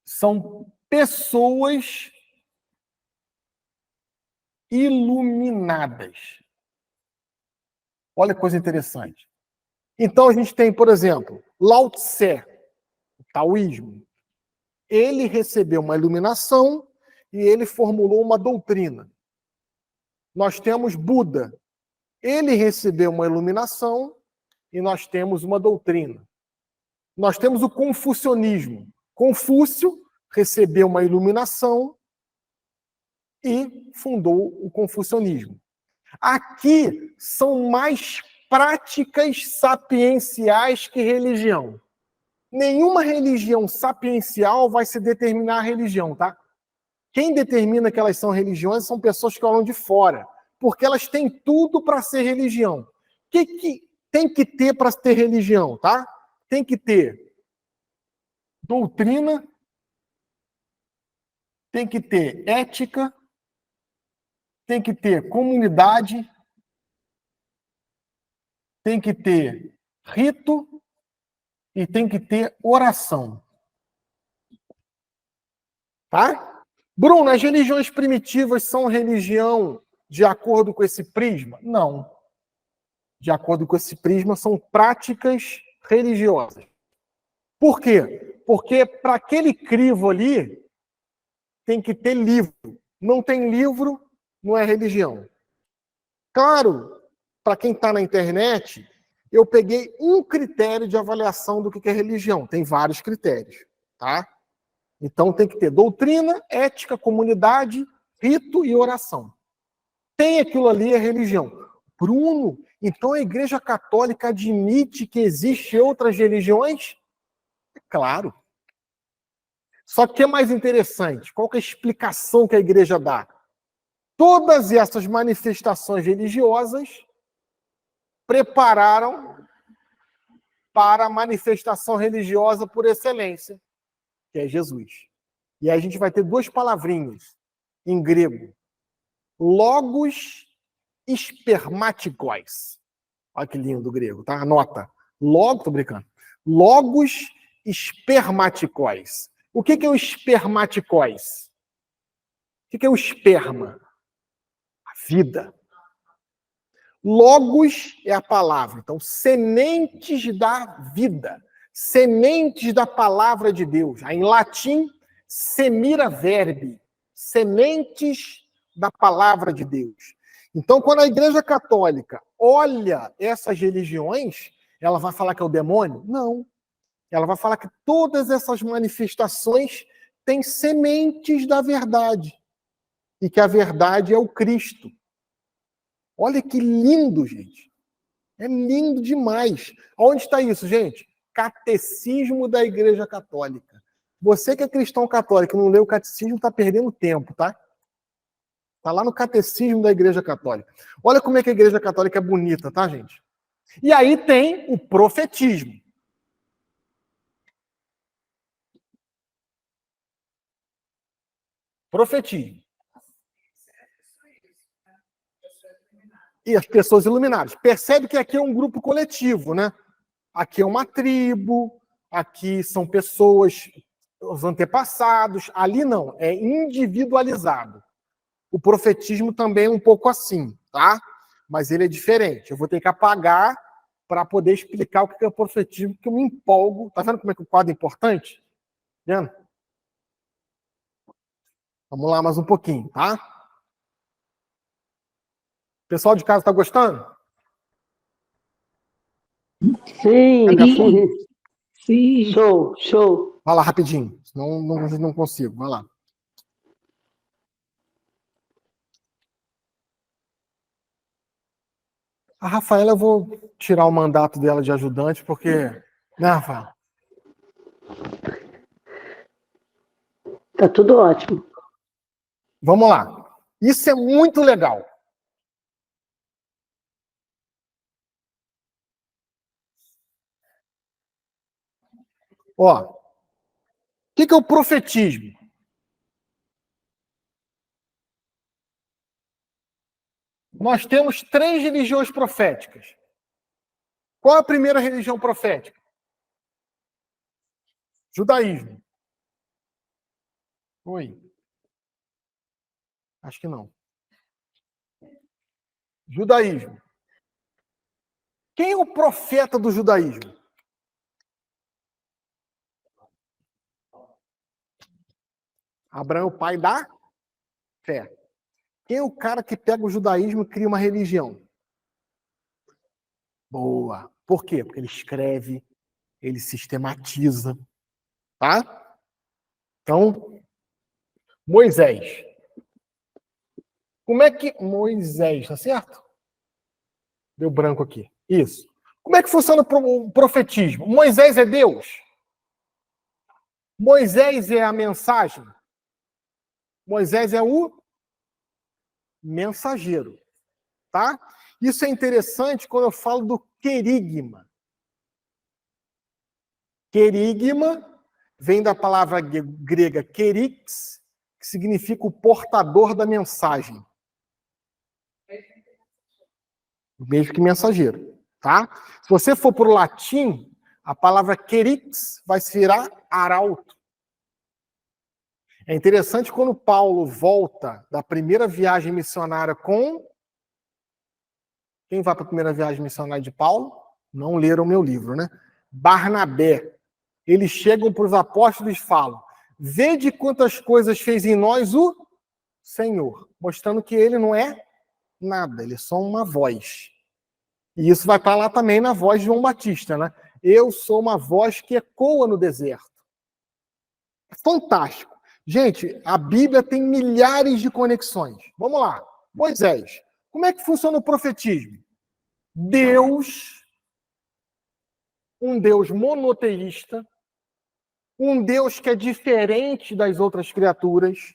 são pessoas iluminadas. Olha que coisa interessante. Então a gente tem, por exemplo, Lao Tse, o taoísmo. Ele recebeu uma iluminação e ele formulou uma doutrina. Nós temos Buda. Ele recebeu uma iluminação e nós temos uma doutrina. Nós temos o confucionismo. Confúcio recebeu uma iluminação e fundou o confucionismo. Aqui são mais práticas sapienciais que religião. Nenhuma religião sapiencial vai se determinar a religião, tá? Quem determina que elas são religiões são pessoas que olham de fora, porque elas têm tudo para ser religião. O que tem que ter para ter religião, tá? Tem que ter doutrina, tem que ter ética, tem que ter comunidade, tem que ter rito e tem que ter oração. Tá? Bruno, as religiões primitivas são religião de acordo com esse prisma? Não. De acordo com esse prisma, são práticas religiosas. Por quê? Porque para aquele crivo ali, tem que ter livro. Não tem livro, não é religião. Claro, para quem está na internet, eu peguei um critério de avaliação do que é religião. Tem vários critérios, tá? Então tem que ter doutrina, ética, comunidade, rito e oração. Tem aquilo ali, é religião. Bruno, então a Igreja Católica admite que existem outras religiões? É claro. Só que é mais interessante, qual que é a explicação que a Igreja dá? Todas essas manifestações religiosas prepararam para a manifestação religiosa por excelência, que é Jesus. E aí a gente vai ter duas palavrinhas em grego. Logos espermatikos. Olha que lindo o grego, tá? Anota. Tô brincando. Logos espermatikos. O que é o espermatikos? O que é o esperma? A vida. Logos é a palavra. Então, sementes da vida. Sementes da palavra de Deus. Aí, em latim, semira verbi. Sementes da palavra de Deus. Então, quando a Igreja Católica olha essas religiões, ela vai falar que é o demônio? Não. Ela vai falar que todas essas manifestações têm sementes da verdade. E que a verdade é o Cristo. Olha que lindo, gente. É lindo demais. Onde está isso, gente? Catecismo da Igreja Católica. Você que é cristão católico e não lê o catecismo, está perdendo tempo, tá? Está lá no Catecismo da Igreja Católica. Olha como é que a Igreja Católica é bonita, tá, gente? E aí tem o profetismo. Profetismo. E as pessoas iluminadas. Percebe que aqui é um grupo coletivo, né? Aqui é uma tribo, aqui são pessoas, os antepassados. Ali não, é individualizado. O profetismo também é um pouco assim, tá? Mas ele é diferente. Eu vou ter que apagar para poder explicar o que é o profetismo, porque eu me empolgo. Tá vendo como é que o quadro é importante? Vendo? Vamos lá mais um pouquinho, tá? O pessoal de casa está gostando? Sim. Cadê a foto? Sim. Show, show. Vai lá rapidinho, senão não consigo. Vai lá. A Rafaela, eu vou tirar o mandato dela de ajudante, porque... Né, Rafaela? Tá tudo ótimo. Vamos lá. Isso é muito legal. Ó, o que é o profetismo? Nós temos 3 religiões proféticas. Qual é a primeira religião profética? Judaísmo. Oi. Acho que não. Judaísmo. Quem é o profeta do judaísmo? Abraão, o pai da fé. Quem é o cara que pega o judaísmo e cria uma religião? Boa. Por quê? Porque ele escreve, ele sistematiza. Tá? Então, Moisés. Como é que... Moisés, tá certo? Deu branco aqui. Isso. Como é que funciona o profetismo? Moisés é Deus? Moisés é a mensagem? Moisés é o mensageiro. Tá? Isso é interessante quando eu falo do querigma. Querigma vem da palavra grega kerix, que significa o portador da mensagem. Mesmo que mensageiro, tá? Se você for para o latim, a palavra kerix vai se virar arauto. É interessante quando Paulo volta da primeira viagem missionária com... Quem vai para a primeira viagem missionária de Paulo? Não leram o meu livro, né? Barnabé. Eles chegam para os apóstolos e falam: vede quantas coisas fez em nós o Senhor, mostrando que ele não é nada, ele é só uma voz. E isso vai estar lá também na voz de João Batista, né? Eu sou uma voz que ecoa no deserto. É fantástico. Gente, a Bíblia tem milhares de conexões. Vamos lá. Moisés. Como é que funciona o profetismo? Deus, um Deus monoteísta, um Deus que é diferente das outras criaturas,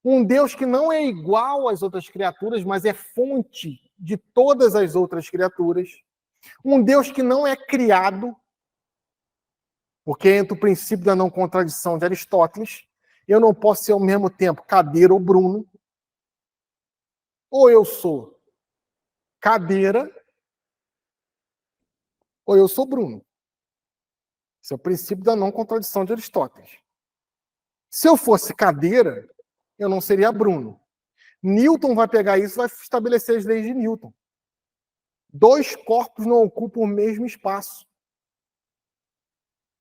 um Deus que não é igual às outras criaturas, mas é fonte de todas as outras criaturas, um Deus que não é criado, porque entra o princípio da não contradição de Aristóteles. Eu não posso ser ao mesmo tempo Cadeira ou Bruno, ou eu sou Cadeira, ou eu sou Bruno. Esse é o princípio da não contradição de Aristóteles. Se eu fosse Cadeira, eu não seria Bruno. Newton vai pegar isso e vai estabelecer as leis de Newton. 2 corpos não ocupam o mesmo espaço.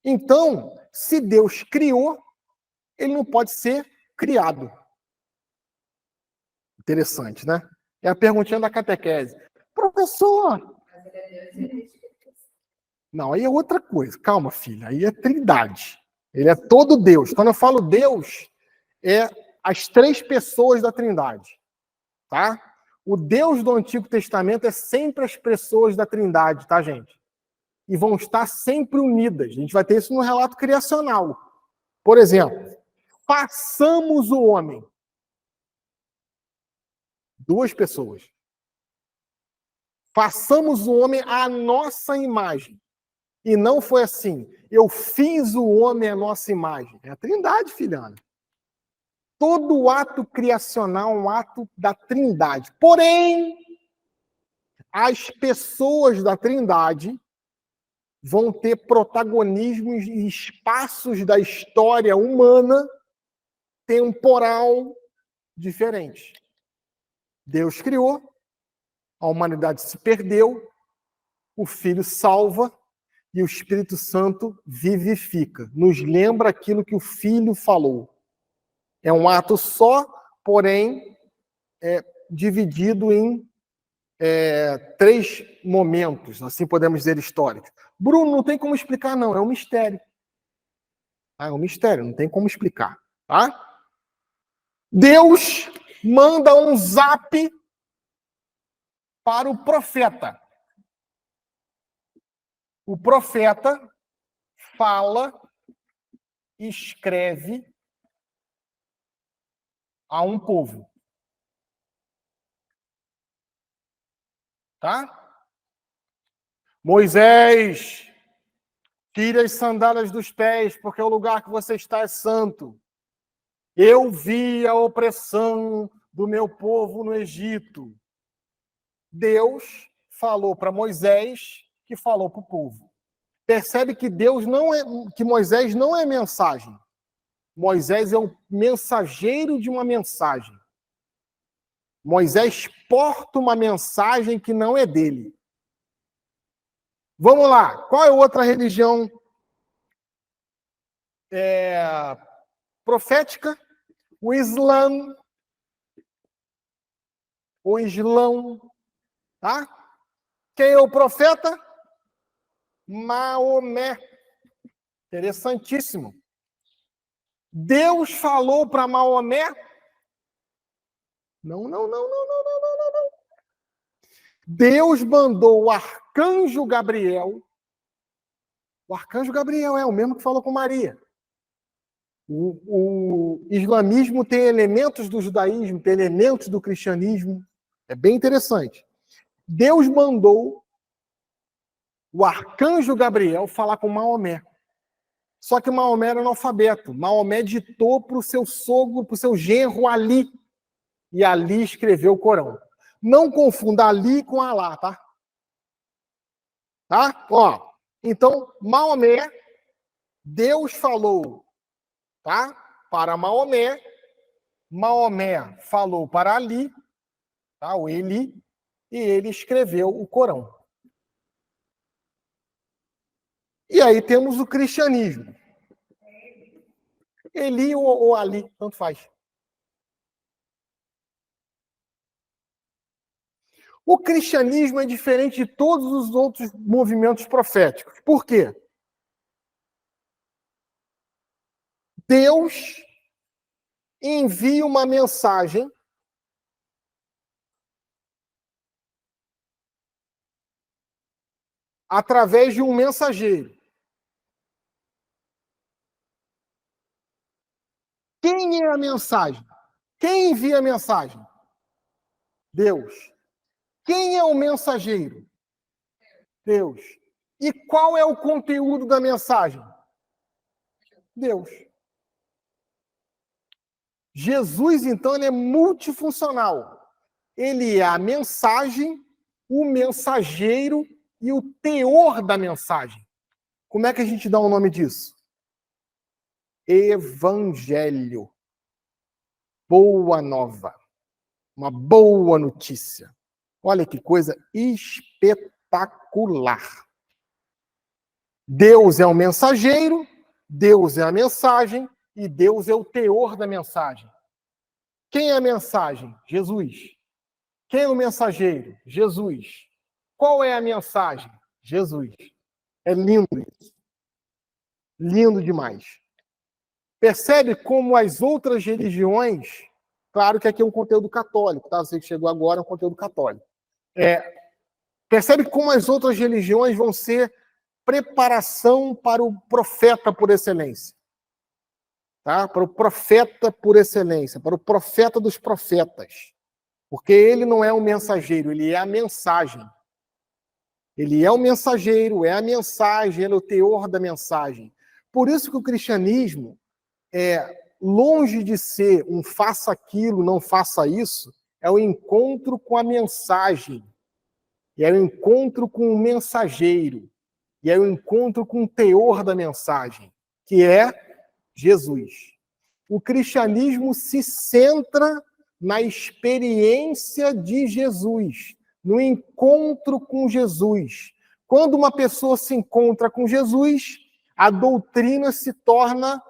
Então, se Deus criou, ele não pode ser criado. Interessante, né? É a perguntinha da catequese. Professor! Não, aí é outra coisa. Calma, filha. Aí é trindade. Ele é todo Deus. Quando eu falo Deus, é as 3 pessoas da trindade. Tá? O Deus do Antigo Testamento é sempre as pessoas da trindade, tá, gente? E vão estar sempre unidas. A gente vai ter isso no relato criacional. Por exemplo, façamos o homem. 2 pessoas. Façamos o homem à nossa imagem. E não foi assim. Eu fiz o homem à nossa imagem. É a trindade, filhana. Todo ato criacional é um ato da Trindade. Porém, as pessoas da Trindade vão ter protagonismos e espaços da história humana temporal diferentes. Deus criou, a humanidade se perdeu, o Filho salva e o Espírito Santo vivifica. Nos lembra aquilo que o Filho falou. É um ato só, porém, dividido em 3 momentos, assim podemos dizer, históricos. Bruno, não tem como explicar, não, é um mistério. É um mistério, não tem como explicar. Tá? Deus manda um zap para o profeta. O profeta fala, escreve a um povo. Tá? Moisés, tire as sandálias dos pés, porque o lugar que você está é santo. Eu vi a opressão do meu povo no Egito. Deus falou para Moisés, que falou para o povo. Percebe que que Moisés não é mensagem. Moisés é um mensageiro de uma mensagem. Moisés porta uma mensagem que não é dele. Vamos lá. Qual é outra religião profética? O Islã. O Islão. Tá? Quem é o profeta? Maomé. Interessantíssimo. Deus falou para Maomé? Não. Deus mandou o arcanjo Gabriel. O arcanjo Gabriel é o mesmo que falou com Maria. O islamismo tem elementos do judaísmo, tem elementos do cristianismo. É bem interessante. Deus mandou o arcanjo Gabriel falar com Maomé. Só que Maomé era analfabeto. Maomé ditou para o seu sogro, para o seu genro Ali. E Ali escreveu o Corão. Não confunda Ali com Alá, tá? Tá? Ó, então, Maomé, Deus falou, tá? Para Maomé. Maomé falou para Ali, tá? O Eli, e ele escreveu o Corão. E aí temos o cristianismo. Eli ou Ali, tanto faz. O cristianismo é diferente de todos os outros movimentos proféticos. Por quê? Deus envia uma mensagem através de um mensageiro. Quem é a mensagem? Quem envia a mensagem? Deus. Quem é o mensageiro? Deus. E qual é o conteúdo da mensagem? Deus. Jesus, então, ele é multifuncional. Ele é a mensagem, o mensageiro e o teor da mensagem. Como é que a gente dá o nome disso? Evangelho. Boa nova. Uma boa notícia. Olha que coisa espetacular. Deus é o mensageiro, Deus é a mensagem e Deus é o teor da mensagem. Quem é a mensagem? Jesus. Quem é o mensageiro? Jesus. Qual é a mensagem? Jesus. É lindo isso. Lindo demais. Percebe como as outras religiões, claro que aqui é um conteúdo católico, tá? Você que chegou agora é um conteúdo católico. Percebe como as outras religiões vão ser preparação para o profeta por excelência. Tá? Para o profeta por excelência, para o profeta dos profetas. Porque ele não é um mensageiro, ele é a mensagem. Ele é o mensageiro, é a mensagem, ele é o teor da mensagem. Por isso que o cristianismo longe de ser um faça aquilo, não faça isso, é o encontro com a mensagem, e é o encontro com o mensageiro, e é o encontro com o teor da mensagem, que é Jesus. O cristianismo se centra na experiência de Jesus, no encontro com Jesus. Quando uma pessoa se encontra com Jesus, a doutrina se torna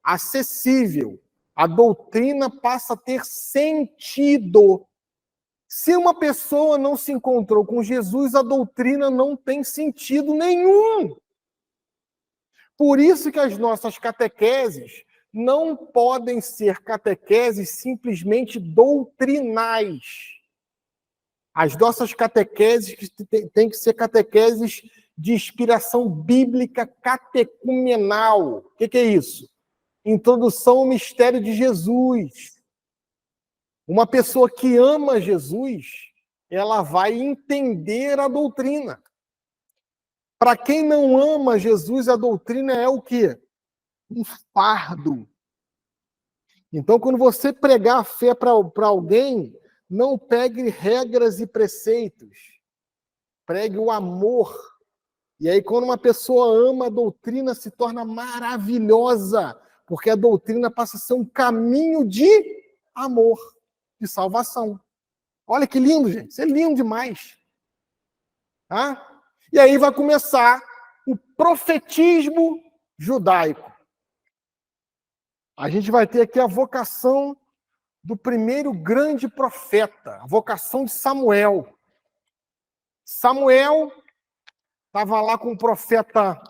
acessível. A doutrina passa a ter sentido. Se uma pessoa não se encontrou com Jesus, a doutrina não tem sentido nenhum. Por isso que as nossas catequeses não podem ser catequeses simplesmente doutrinais. As nossas catequeses têm que ser catequeses de inspiração bíblica catecumenal. O que é isso? Introdução ao mistério de Jesus. Uma pessoa que ama Jesus, ela vai entender a doutrina. Para quem não ama Jesus, a doutrina é o quê? Um fardo. Então, quando você pregar a fé para alguém, não pegue regras e preceitos. Pregue o amor. E aí, quando uma pessoa ama a doutrina, se torna maravilhosa, porque a doutrina passa a ser um caminho de amor, de salvação. Olha que lindo, gente. Isso é lindo demais. Tá? E aí vai começar o profetismo judaico. A gente vai ter aqui a vocação do primeiro grande profeta, a vocação de Samuel. Samuel estava lá com o profeta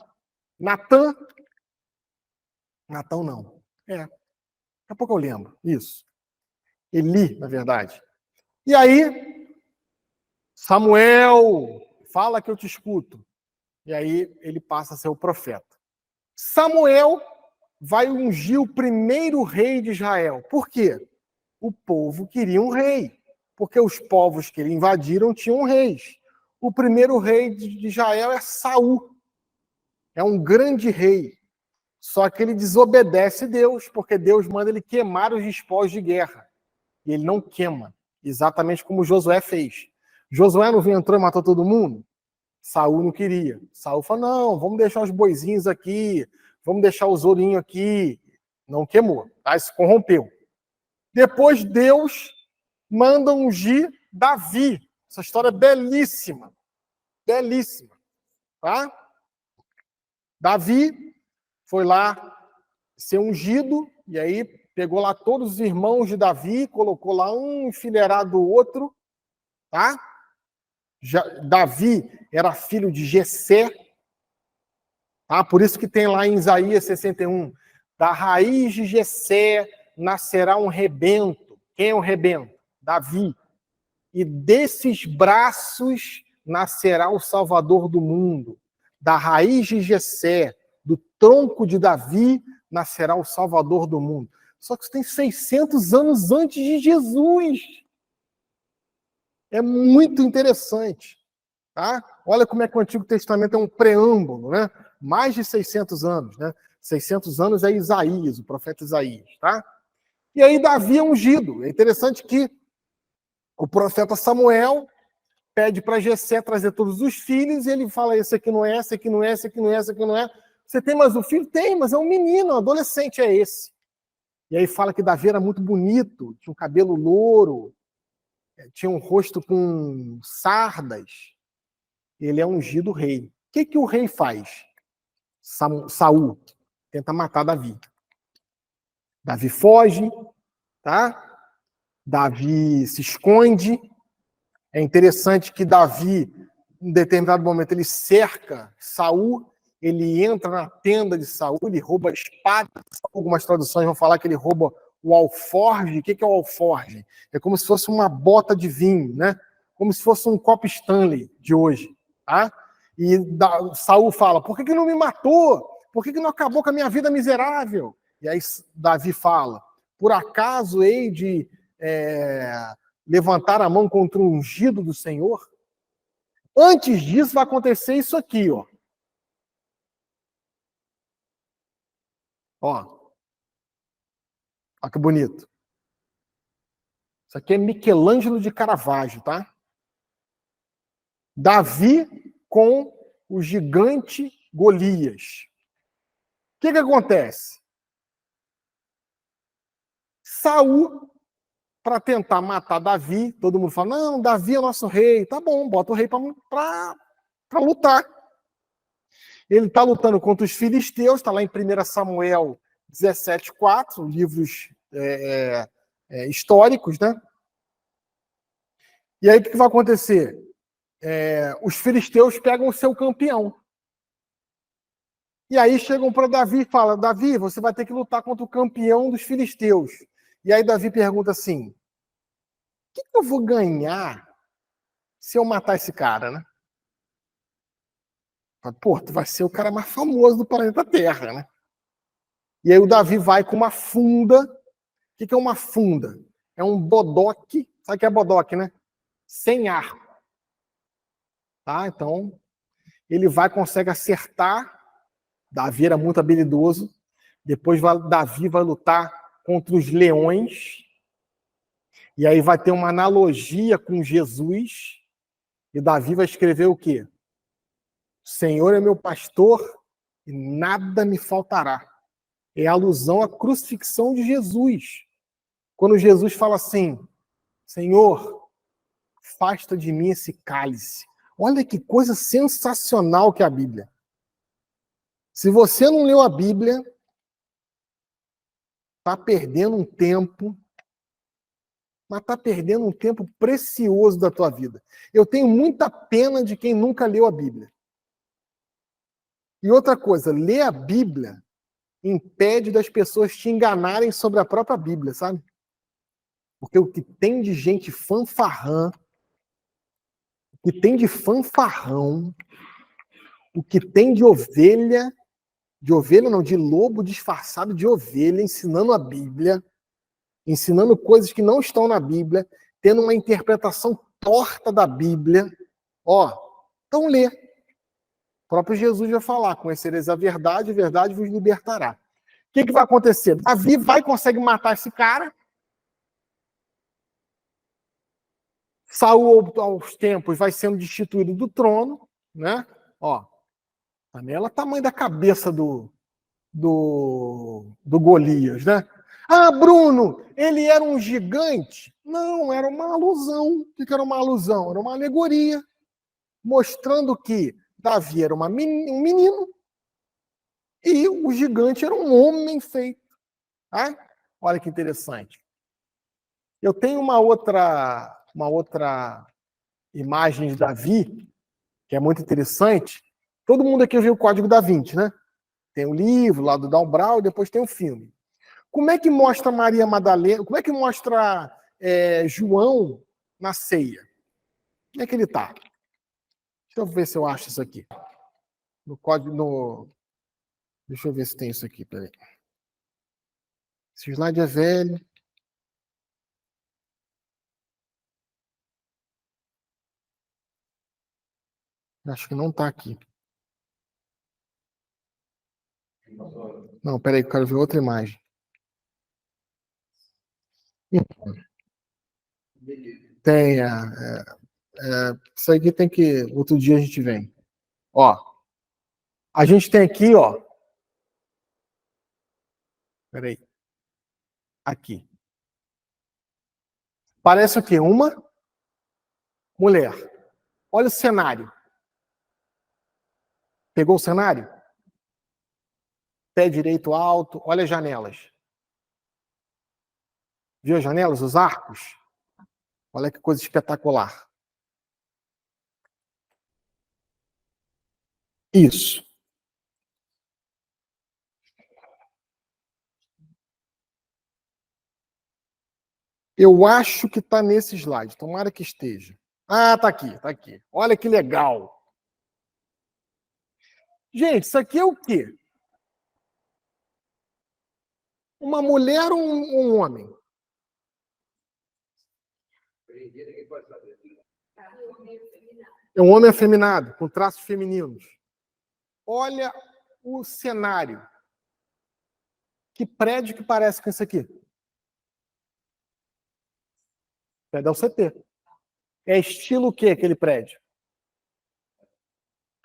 Natã. Natão não. Daqui a pouco eu lembro. Isso. Eli, na verdade. E aí, Samuel, fala que eu te escuto. E aí ele passa a ser o profeta. Samuel vai ungir o primeiro rei de Israel. Por quê? O povo queria um rei. Porque os povos que ele invadiram tinham reis. O primeiro rei de Israel é Saul. É um grande rei. Só que ele desobedece Deus, porque Deus manda ele queimar os despojos de guerra. E ele não queima. Exatamente como Josué fez. Josué não entrou e matou todo mundo? Saul não queria. Saul falou, não, vamos deixar os boizinhos aqui, vamos deixar os ourinhos aqui. Não queimou, tá? Se corrompeu. Depois Deus manda ungir Davi. Essa história é belíssima. Belíssima. Tá? Davi foi lá ser ungido, e aí pegou lá todos os irmãos de Davi, colocou lá um enfileirado do outro, tá? Davi era filho de Jessé, tá? Por isso que tem lá em Isaías 61, da raiz de Jessé nascerá um rebento. Quem é o rebento? Davi. E desses braços nascerá o Salvador do mundo. Da raiz de Jessé, do tronco de Davi, nascerá o Salvador do mundo. Só que isso tem 600 anos antes de Jesus. É muito interessante. Tá? Olha como é que o Antigo Testamento é um preâmbulo, né? Mais de 600 anos. Né? 600 anos é Isaías, o profeta Isaías. Tá? E aí Davi é ungido. É interessante que o profeta Samuel pede para Jessé trazer todos os filhos, e ele fala, esse aqui não é, esse aqui não é, esse aqui não é, esse aqui não é. Você tem mais um filho? Tem, mas é um menino, um adolescente é esse. E aí fala que Davi era muito bonito, tinha um cabelo louro, tinha um rosto com sardas. Ele é ungido rei. O que o rei faz? Saul tenta matar Davi. Davi foge, tá? Davi se esconde. É interessante que Davi, em determinado momento, ele cerca Saul, ele entra na tenda de Saul, ele rouba a espada. Algumas traduções vão falar que ele rouba o alforge. O que é o alforge? É como se fosse uma bota de vinho, né? Como se fosse um copo Stanley de hoje. Tá? E Saul fala, por que não me matou? Por que não acabou com a minha vida miserável? E aí Davi fala, por acaso hei de levantar a mão contra o ungido do Senhor? Antes disso vai acontecer isso aqui, ó. Ó. Olha que bonito. Isso aqui é Michelangelo de Caravaggio, tá? Davi com o gigante Golias. O que acontece? Saul, para tentar matar Davi, todo mundo fala, não, Davi é nosso rei. Tá bom, bota o rei para lutar. Ele está lutando contra os filisteus, está lá em 1 Samuel 17:4, livros históricos, né? E aí o que vai acontecer? Os filisteus pegam o seu campeão. E aí chegam para Davi e falam, Davi, você vai ter que lutar contra o campeão dos filisteus. E aí Davi pergunta assim, o que eu vou ganhar se eu matar esse cara, né? Pô, tu vai ser o cara mais famoso do planeta Terra, né? E aí o Davi vai com uma funda. O que é uma funda? É um bodoque. Sabe o que é bodoque, né? Sem arco. Tá? Então, ele consegue acertar. Davi era muito habilidoso. Depois Davi vai lutar contra os leões. E aí vai ter uma analogia com Jesus. E Davi vai escrever o quê? O Senhor é meu pastor e nada me faltará. É alusão à crucifixão de Jesus. Quando Jesus fala assim, Senhor, afasta de mim esse cálice. Olha que coisa sensacional que é a Bíblia. Se você não leu a Bíblia, está perdendo um tempo, mas está perdendo um tempo precioso da tua vida. Eu tenho muita pena de quem nunca leu a Bíblia. E outra coisa, ler a Bíblia impede das pessoas te enganarem sobre a própria Bíblia, sabe? Porque o que tem de gente fanfarrã, o que tem de fanfarrão, o que tem de ovelha não, de lobo disfarçado de ovelha, ensinando a Bíblia, ensinando coisas que não estão na Bíblia, tendo uma interpretação torta da Bíblia. Então lê. O próprio Jesus vai falar, conhecereis a verdade vos libertará. O que vai acontecer? Davi consegue matar esse cara. Saul, aos tempos, vai sendo destituído do trono, né? Também ela é o tamanho da cabeça do Golias, né? Ah, Bruno, ele era um gigante? Não, era uma alusão. O que era uma alusão? Era uma alegoria, mostrando que Davi era um menino e o gigante era um homem feito. Tá? Olha que interessante. Eu tenho uma outra imagem de Davi, que é muito interessante. Todo mundo aqui viu o Código da Vinci, né? Tem o livro lá do Dan Brown e depois tem o filme. Como é que mostra Maria Madalena? Como é que mostra João na ceia? Como é que ele está? Deixa eu ver se eu acho isso aqui. No código. Deixa eu ver se tem isso aqui. Peraí. Esse slide é velho. Acho que não está aqui. Não, peraí, eu quero ver outra imagem. Tem. Isso aqui tem que. Outro dia a gente vem. A gente tem aqui, Peraí. Aqui. Parece o quê? Uma mulher. Olha o cenário. Pegou o cenário? Pé direito alto, olha as janelas. Viu as janelas, os arcos? Olha que coisa espetacular. Isso. Eu acho que está nesse slide. Tomara que esteja. Ah, está aqui, está aqui. Olha que legal. Gente, isso aqui é o quê? Uma mulher ou um homem? É um homem afeminado, com traços femininos. Olha o cenário. Que prédio que parece com isso aqui? Prédio da UCP. É estilo o quê, aquele prédio?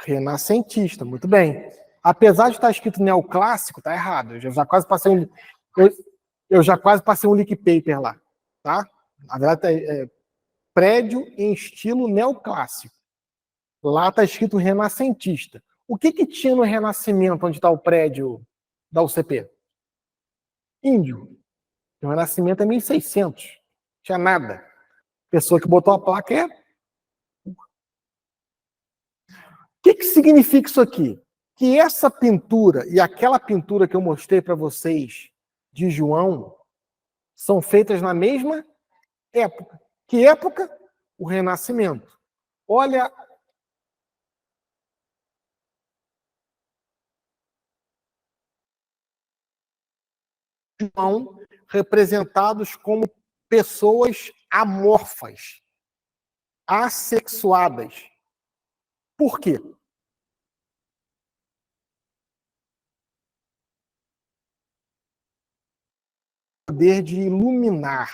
Renascentista, muito bem. Apesar de estar escrito neoclássico, tá errado. Eu já quase passei eu já quase passei um leak paper lá, tá? Na verdade, prédio em estilo neoclássico. Lá está escrito renascentista. O que tinha no Renascimento, onde está o prédio da UCP? Índio. O Renascimento é 1600. Não tinha nada. A pessoa que botou a placa é... O que significa isso aqui? Que essa pintura e aquela pintura que eu mostrei para vocês de João são feitas na mesma época. Que época? O Renascimento. Olha... João representados como pessoas amorfas, assexuadas. Por quê? O poder de iluminar.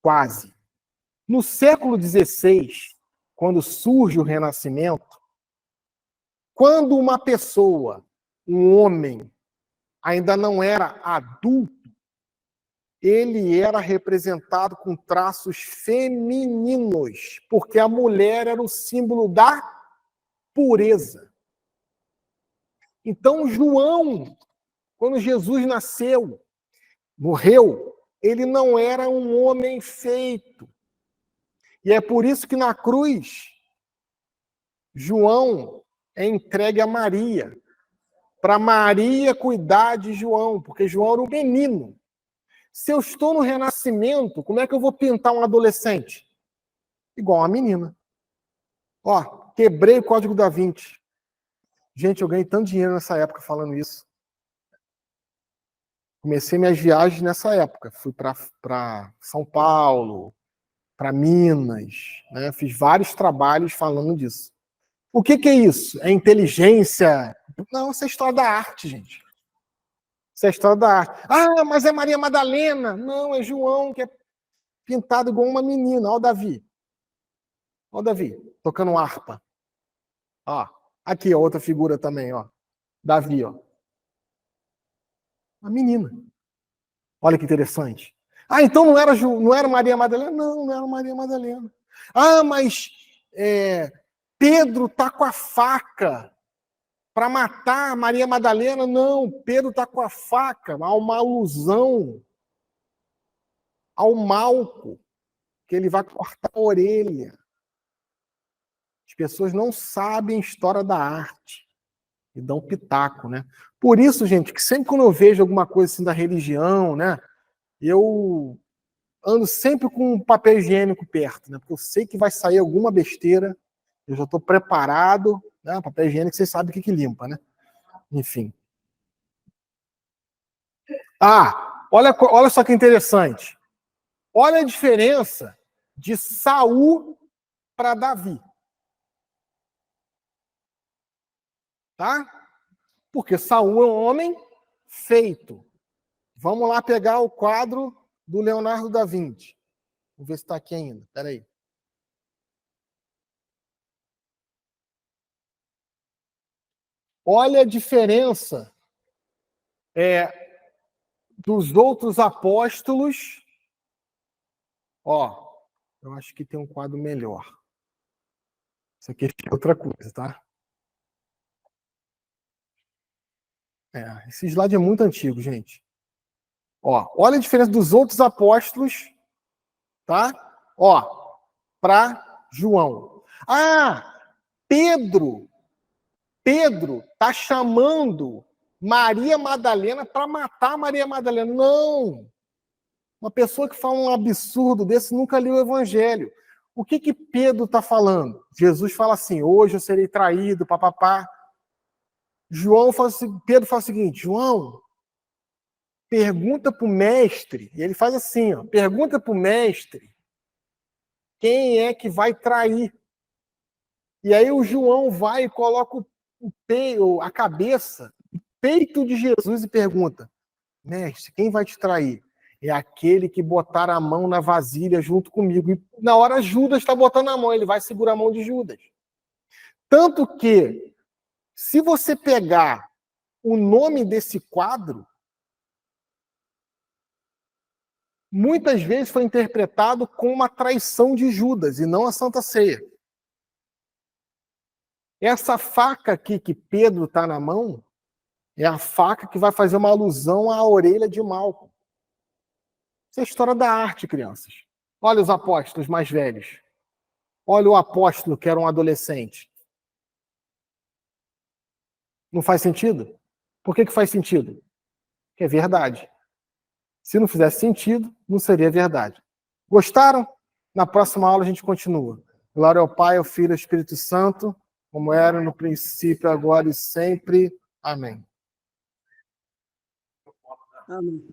Quase. No século XVI, quando surge o Renascimento, quando uma pessoa, um homem, ainda não era adulto, ele era representado com traços femininos, porque a mulher era o símbolo da pureza. Então, João, quando Jesus nasceu, morreu, ele não era um homem feito. E é por isso que na cruz, João é entregue a Maria, para Maria cuidar de João, porque João era um menino. Se eu estou no Renascimento, como é que eu vou pintar um adolescente? Igual uma menina. Ó, quebrei o código da Vinci. Gente, eu ganhei tanto dinheiro nessa época falando isso. Comecei minhas viagens nessa época. Fui para São Paulo, para Minas, né? Fiz vários trabalhos falando disso. O que é isso? É inteligência? Não, isso é história da arte, gente. Isso é história da arte. Ah, mas é Maria Madalena. Não, é João, que é pintado igual uma menina. Olha o Davi. Olha o Davi, tocando harpa. Ó, aqui, ó, outra figura também, ó. Davi, ó. Uma menina. Olha que interessante. Ah, então não era Maria Madalena? Não, não era Maria Madalena. Ah, mas Pedro tá com a faca para matar Maria Madalena? Não, Pedro tá com a faca. Há uma alusão ao Malco, que ele vai cortar a orelha. As pessoas não sabem história da arte e dão pitaco, né? Por isso, gente, que sempre quando eu vejo alguma coisa assim da religião, né, eu ando sempre com um papel higiênico perto, né? Porque eu sei que vai sair alguma besteira, eu já estou preparado, né? Papel higiênico, vocês sabem o que limpa, né? Enfim. Ah, olha só que interessante. Olha a diferença de Saul para Davi. Tá? Porque Saul é um homem feito. Vamos lá pegar o quadro do Leonardo da Vinci. Vamos ver se está aqui ainda. Espera aí. Olha a diferença dos outros apóstolos. Ó, eu acho que tem um quadro melhor. Isso aqui é outra coisa, tá? Esse slide é muito antigo, gente. Ó, olha a diferença dos outros apóstolos, tá? Ó, para João. Ah, Pedro está chamando Maria Madalena para matar Maria Madalena. Não! Uma pessoa que fala um absurdo desse nunca leu o Evangelho. O que Pedro está falando? Jesus fala assim, hoje eu serei traído, papapá. Pedro fala o seguinte, João, pergunta para o mestre, e ele faz assim, ó, pergunta para o mestre quem é que vai trair. E aí o João vai e coloca a cabeça, o peito de Jesus e pergunta, mestre, quem vai te trair? É aquele que botar a mão na vasilha junto comigo. E na hora Judas está botando a mão, ele vai segurar a mão de Judas. Tanto que, se você pegar o nome desse quadro, muitas vezes foi interpretado como uma traição de Judas e não a Santa Ceia. Essa faca aqui que Pedro está na mão é a faca que vai fazer uma alusão à orelha de Malco. Isso é a história da arte, crianças. Olha os apóstolos mais velhos. Olha o apóstolo que era um adolescente. Não faz sentido? Por que faz sentido? Porque é verdade. Se não fizesse sentido, não seria verdade. Gostaram? Na próxima aula a gente continua. Glória ao Pai, ao Filho e ao Espírito Santo, como era no princípio, agora e sempre. Amém. Amém.